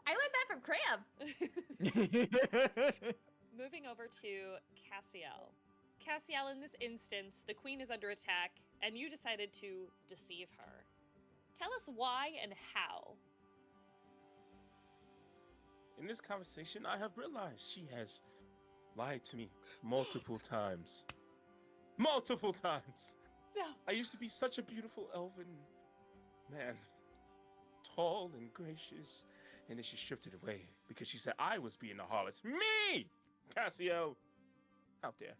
I learned that from Kram. Moving over to Cassiel. Cassiel, in this instance, the Queen is under attack, and you decided to deceive her. Tell us why and how. in this conversation, I have realized she has lied to me multiple times. Multiple times. No. I used to be such a beautiful elven man, tall and gracious, and then she stripped it away because she said I was being a harlot. Me, Cassiel. How dare.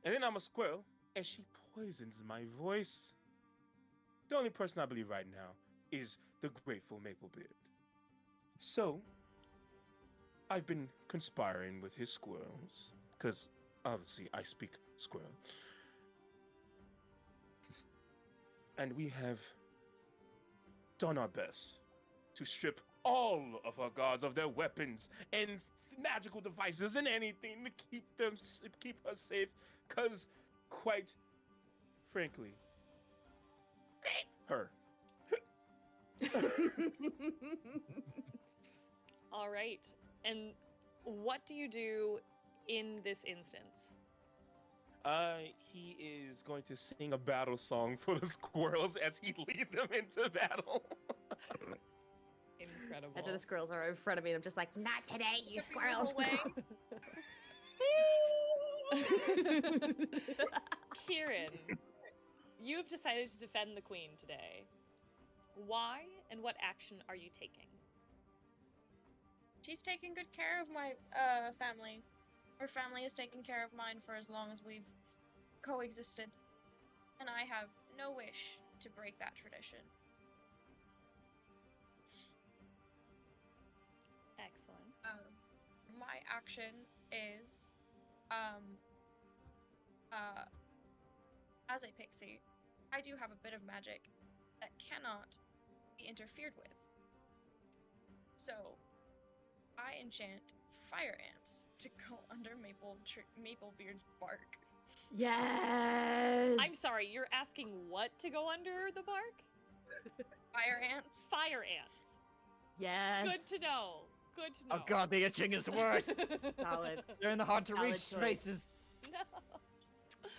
And then I'm a squirrel, and she poisons my voice. The only person I believe right now is the grateful Maplebeard. So, I've been conspiring with his squirrels, because obviously I speak squirrel. And we have done our best to strip all of our guards of their weapons and magical devices and anything to keep us safe, because quite frankly, her. All right. And what do you do in this instance? He is going to sing a battle song for the squirrels as he leads them into battle. Incredible. After the squirrels are in front of me, and I'm just like, not today, you squirrels. Kieran, you've decided to defend the queen today. Why and what action are you taking? She's taking good care of my family. Her family has taken care of mine for as long as we've coexisted. And I have no wish to break that tradition. Excellent. My action is, as a pixie, I do have a bit of magic that cannot be interfered with. So, I enchant fire ants to go under Maplebeard's bark. Yes. I'm sorry, you're asking what to go under the bark? Fire ants. Fire ants. Yes. Good to know. Good to know. Oh god, the itching is worse. Solid. They're in the hard to Solid reach choice. spaces. No.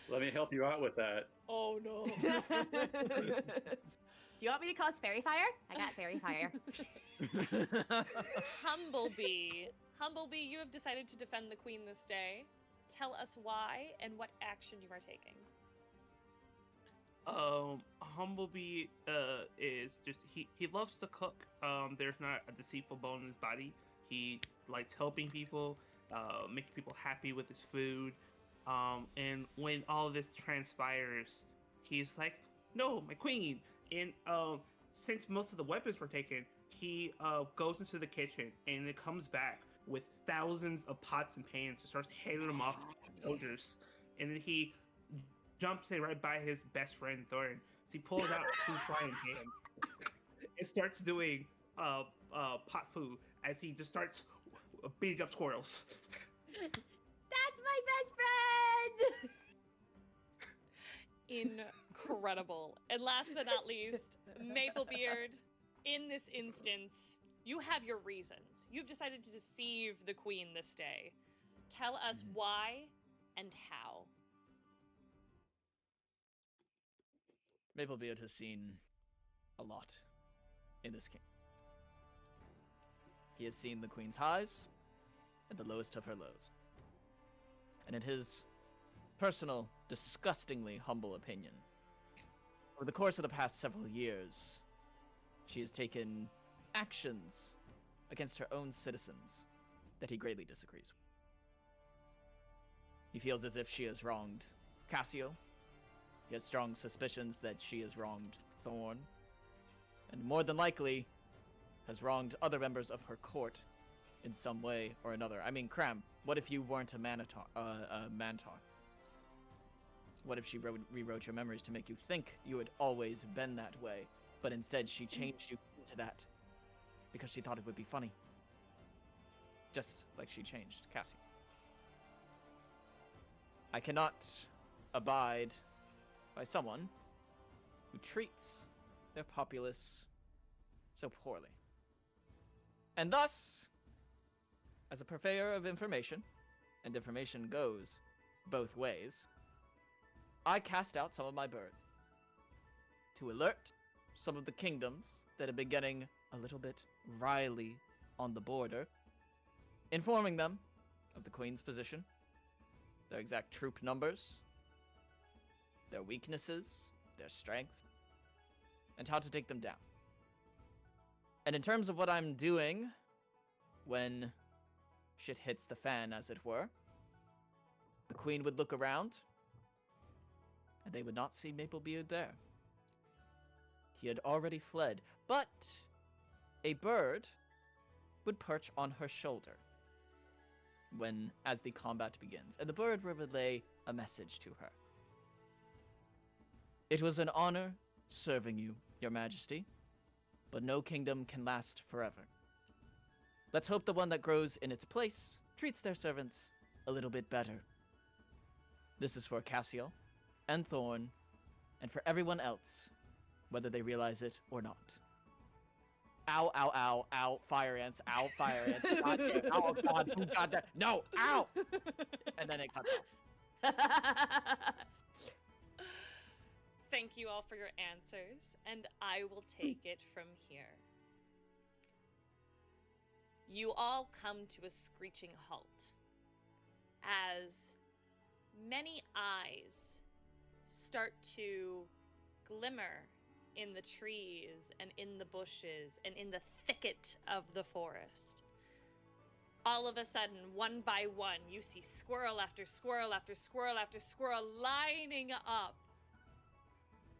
Let me help you out with that. Oh no. Do you want me to cause fairy fire? I got fairy fire. Humblebee, you have decided to defend the queen this day. Tell us why and what action you are taking. Humblebee is just he loves to cook. There's not a deceitful bone in his body. He likes helping people, making people happy with his food. And when all of this transpires, he's like, "No, my queen!" And since most of the weapons were taken, he goes into the kitchen and it comes back with thousands of pots and pans and starts handing them off to soldiers. And then he jumps in right by his best friend Thorn. So he pulls out 2 frying pans and starts doing pot food as he just starts beating up squirrels. That's my best friend! Incredible. And last but not least, Maplebeard, in this instance, you have your reasons. You've decided to deceive the queen this day. Tell us why and how. Maplebeard has seen a lot in this king. He has seen the queen's highs and the lowest of her lows. And in his personal, disgustingly humble opinion, over the course of the past several years, she has taken actions against her own citizens that he greatly disagrees with. He feels as if she has wronged Cassiel. He has strong suspicions that she has wronged Thorn, and more than likely has wronged other members of her court in some way or another. I mean, Kram, what if you weren't a Mantar? What if she rewrote your memories to make you think you had always been that way, but instead she changed you into that because she thought it would be funny? Just like she changed Cassie. I cannot abide by someone who treats their populace so poorly. And thus, as a purveyor of information, and information goes both ways, I cast out some of my birds to alert some of the kingdoms that have been getting a little bit wily on the border informing them of the Queen's position, their exact troop numbers, their weaknesses, their strength, and how to take them down. And in terms of what I'm doing when shit hits the fan, as it were, the Queen would look around, and they would not see Maplebeard there. He had already fled, but a bird would perch on her shoulder as the combat begins, and the bird would relay a message to her. It was an honor serving you, Your Majesty, but no kingdom can last forever. Let's hope the one that grows in its place treats their servants a little bit better. This is for Cassiel and Thorn, and for everyone else, whether they realize it or not. Ow, ow, ow, ow, fire ants, ow, fire ants, god damn, oh god, oh god, that, no, ow! And then it cuts off. Thank you all for your answers, and I will take it from here. You all come to a screeching halt as many eyes start to glimmer in the trees and in the bushes and in the thicket of the forest. All of a sudden, one by one, you see squirrel after squirrel after squirrel after squirrel lining up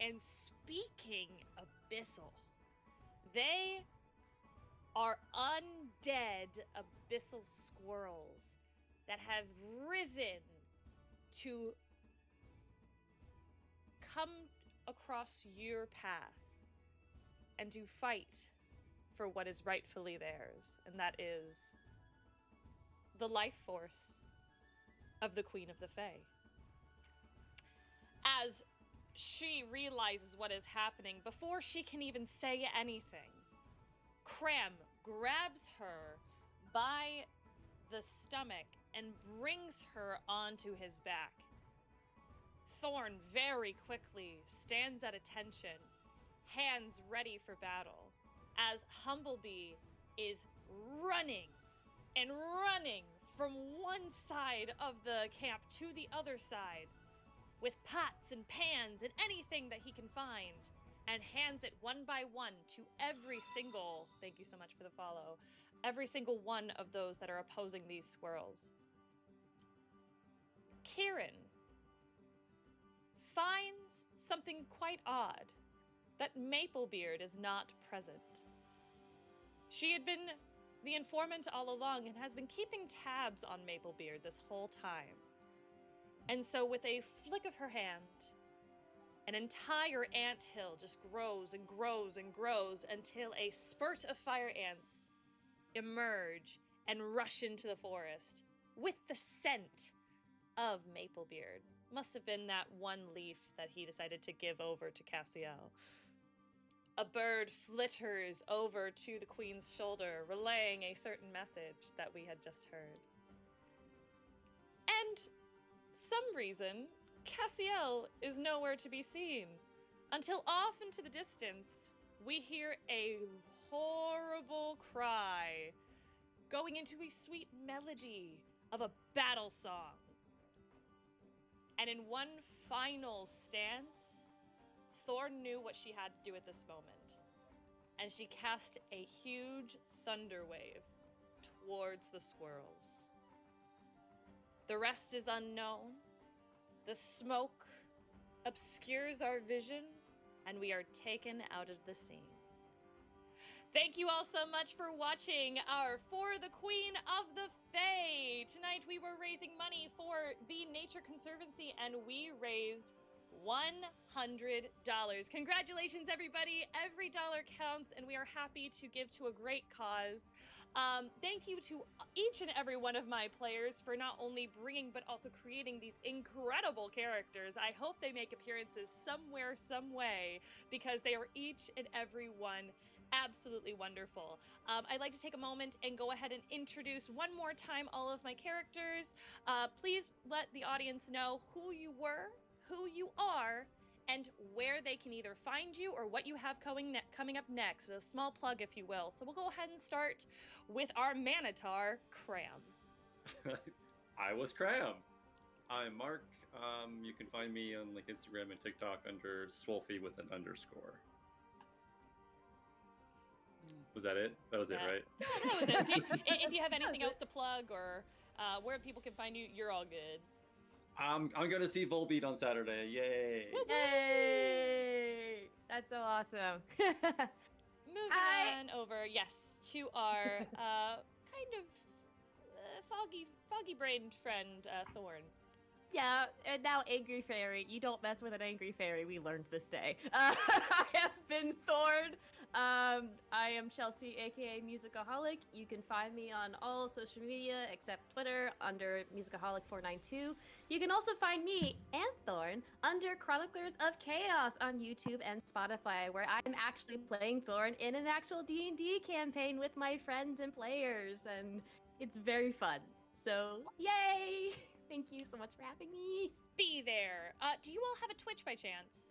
and speaking abyssal. They are undead abyssal squirrels that have risen to come across your path and to fight for what is rightfully theirs, and that is the life force of the Queen of the Fae. As she realizes what is happening, before she can even say anything, Kram grabs her by the stomach and brings her onto his back. Thorn very quickly stands at attention, hands ready for battle, as Humblebee is running and running from one side of the camp to the other side with pots and pans and anything that he can find, and hands it one by one to every single, thank you so much for the follow, every single one of those that are opposing these squirrels. Cyrin finds something quite odd, that Maplebeard is not present. She had been the informant all along and has been keeping tabs on Maplebeard this whole time. And so with a flick of her hand, an entire anthill just grows and grows and grows until a spurt of fire ants emerge and rush into the forest with the scent of Maplebeard. Must have been that one leaf that he decided to give over to Cassiel. A bird flitters over to the Queen's shoulder, relaying a certain message that we had just heard. And some reason, Cassiel is nowhere to be seen, until off into the distance, we hear a horrible cry, going into a sweet melody of a battle song. And in one final stance, Thorn knew what she had to do at this moment, and she cast a huge thunder wave towards the squirrels. The rest is unknown. The smoke obscures our vision, and we are taken out of the scene. Thank you all so much for watching our For the Queen of the Fae. Tonight we were raising money for the Nature Concervancy, and we raised $100. Congratulations, everybody. Every dollar counts, and we are happy to give to a great cause. Thank you to each and every one of my players for not only bringing but also creating these incredible characters. I hope they make appearances somewhere, some way, because they are each and every one absolutely wonderful. I'd like to take a moment and go ahead and introduce one more time all of my characters. Please let the audience know who you were, who you are, and where they can either find you or what you have coming up next. A small plug, if you will. So we'll go ahead and start with our Manitar, Kram. I was Kram. I'm Mark. You can find me on like Instagram and TikTok under Swolfy with an underscore. Was that it? That was it, right? Yeah, that was it. If you have anything else to plug or where people can find you, you're all good. I'm gonna see Volbeat on Saturday. Yay! Yay! That's so awesome. Moving on over, yes, to our kind of foggy-brained friend, Thorn. Yeah, and now Angry Fairy. You don't mess with an Angry Fairy, we learned this day. I have been Thorn. I am Chelsea, aka Musicaholic. You can find me on all social media except Twitter under Musicaholic492. You can also find me and Thorn under Chroniclers of Chaos on YouTube and Spotify, where I'm actually playing Thorn in an actual D&D campaign with my friends and players, and it's very fun. So, yay! Thank you so much for having me. Be there. Do you all have a Twitch by chance?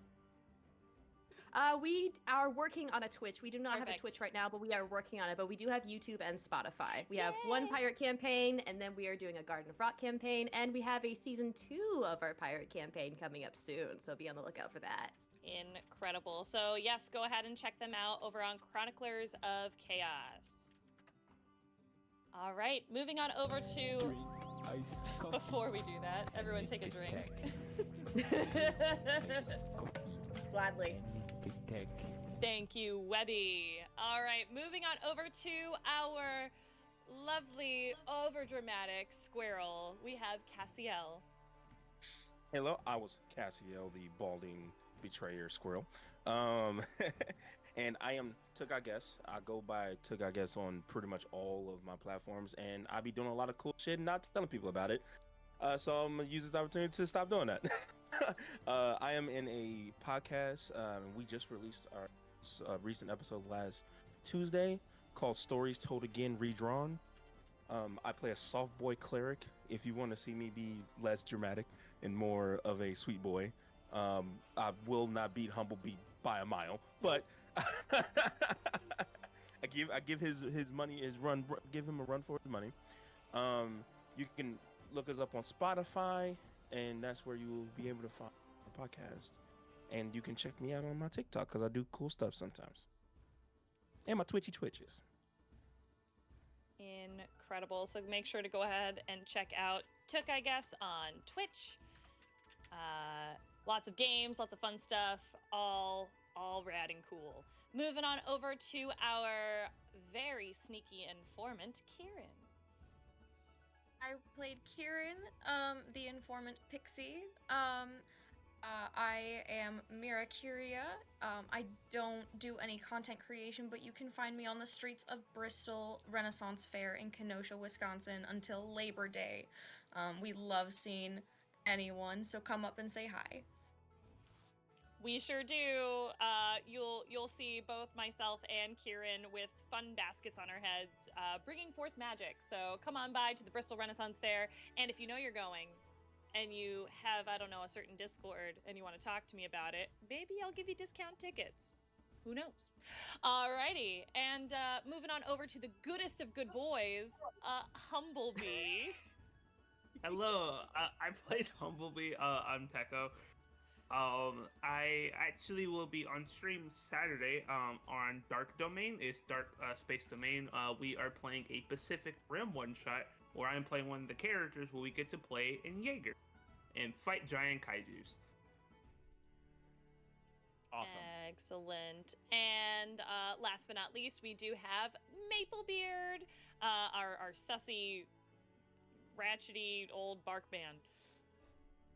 We are working on a Twitch. We do not have a Perfect. Twitch right now, but we are working on it. But we do have YouTube and Spotify. We have one pirate campaign, and then we are doing a Garden of Rock campaign, and we have a season 2 of our pirate campaign coming up soon. So be on the lookout for that. Incredible. So yes, go ahead and check them out over on Chroniclers of Chaos. All right, moving on over to... Drink iced coffee. Before we do that, everyone take a drink. Gladly. Thank you, Webby. All right, moving on over to our lovely, overdramatic squirrel. We have Cassiel. Hello, I was Cassiel, the balding betrayer squirrel. And I am TookIGuess. I go by TookIGuess on pretty much all of my platforms, and I be doing a lot of cool shit and not telling people about it. So I'm gonna use this opportunity to stop doing that. I am in a podcast. We just released our recent episode last Tuesday called Stories Told Again Redrawn. I play a soft boy cleric. If you want to see me be less dramatic and more of a sweet boy, I will not beat Humblebee by a mile, but I give his money, his run, give him a run for his money. You can look us up on Spotify, and that's where you will be able to find the podcast. And you can check me out on my TikTok because I do cool stuff sometimes, and my Twitches. Incredible. So make sure to go ahead and check out TookIGuess on Twitch. Lots of games, lots of fun stuff, all rad and cool. Moving on over to our very sneaky informant, Kieran. I played Cyrin, the informant pixie. I am Myria-Kyra. I don't do any content creation, but you can find me on the streets of Bristol Renaissance Fair in Kenosha, Wisconsin until Labor Day. We love seeing anyone, so come up and say hi. We sure do. You'll see both myself and Kieran with fun baskets on our heads, bringing forth magic. So come on by to the Bristol Renaissance Fair, and if you know you're going, and you have, I don't know, a certain Discord, and you want to talk to me about it, maybe I'll give you discount tickets. Who knows? Alrighty, and moving on over to the goodest of good boys, Humblebee. Hello, I played Humblebee. I'm Techo. I actually will be on stream Saturday on Dark Domain. It's Dark Space Domain. We are playing a Pacific Rim one-shot where I'm playing one of the characters where we get to play in Jaeger and fight giant kaijus. Awesome. Excellent. And last but not least, we do have Maplebeard, our sussy, ratchety old bark man.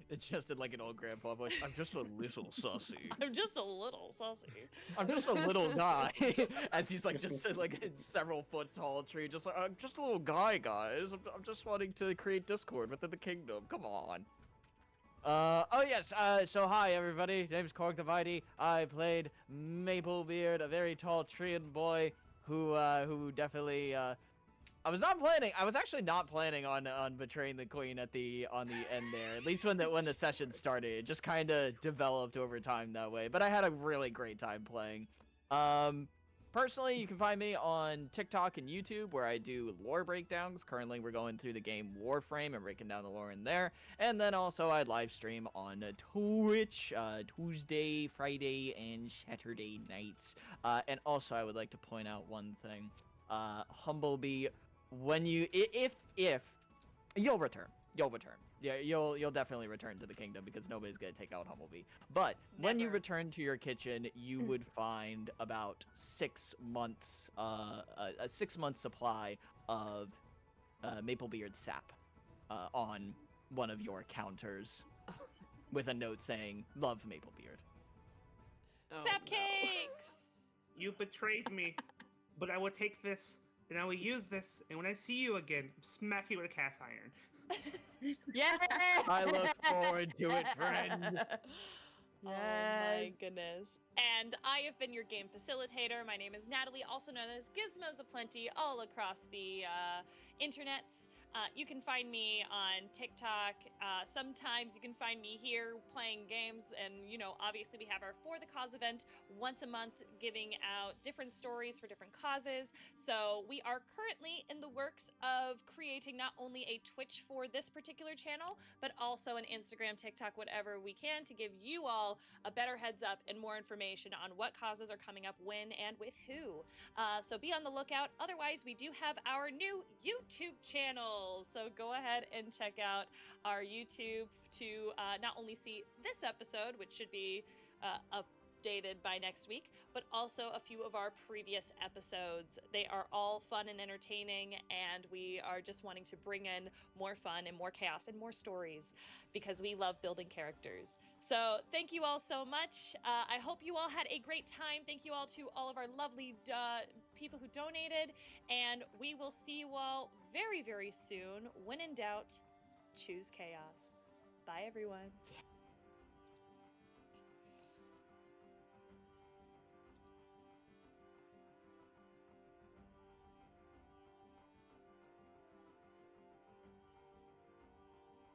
It just did like an old grandpa voice. I'm just a little sussy. I'm just a little sussy. I'm just a little guy. As he's like just like a several foot tall tree, just like I'm just a little guy, guys. I'm just wanting to create discord within the kingdom. Come on. Oh yes. So hi everybody. Name's CorgtheMighty. I played Maplebeard, a very tall tree and boy who definitely I was not planning. I was actually not planning on betraying the queen on the end there. At least when the session started, it just kind of developed over time that way. But I had a really great time playing. Personally, you can find me on TikTok and YouTube where I do lore breakdowns. Currently, we're going through the game Warframe and breaking down the lore in there. And then also I live stream on Twitch Tuesday, Friday, and Saturday nights. And also, I would like to point out one thing. Humblebee, when you if you'll return. Yeah, you'll definitely return to the kingdom because nobody's gonna take out Humblebee. But when you Never. return to your kitchen, you would find about 6 months, a 6-month supply of Maplebeard sap on one of your counters, with a note saying "Love Maplebeard." Oh, Sap no. cakes! You betrayed me, but I will take this and I will use this. And when I see you again, smack you with a cast iron. Yeah. I look forward to it, friend. Oh my Yes. goodness. And I have been your game facilitator. My name is Natalie, also known as Gizmos Aplenty, all across the internets. You can find me on TikTok. Sometimes you can find me here playing games. And, obviously we have our For the Cause event once a month, giving out different stories for different causes. So we are currently in the works of creating not only a Twitch for this particular channel, but also an Instagram, TikTok, whatever we can to give you all a better heads up and more information on what causes are coming up when and with who. So be on the lookout. Otherwise, we do have our new YouTube channel. So go ahead and check out our YouTube to not only see this episode, which should be updated by next week, but also a few of our previous episodes. They are all fun and entertaining, and we are just wanting to bring in more fun and more chaos and more stories because we love building characters. So thank you all so much. I hope you all had a great time. Thank you all to all of our lovely people who donated, and we will see you all very, very soon. When in doubt, choose chaos. Bye, everyone.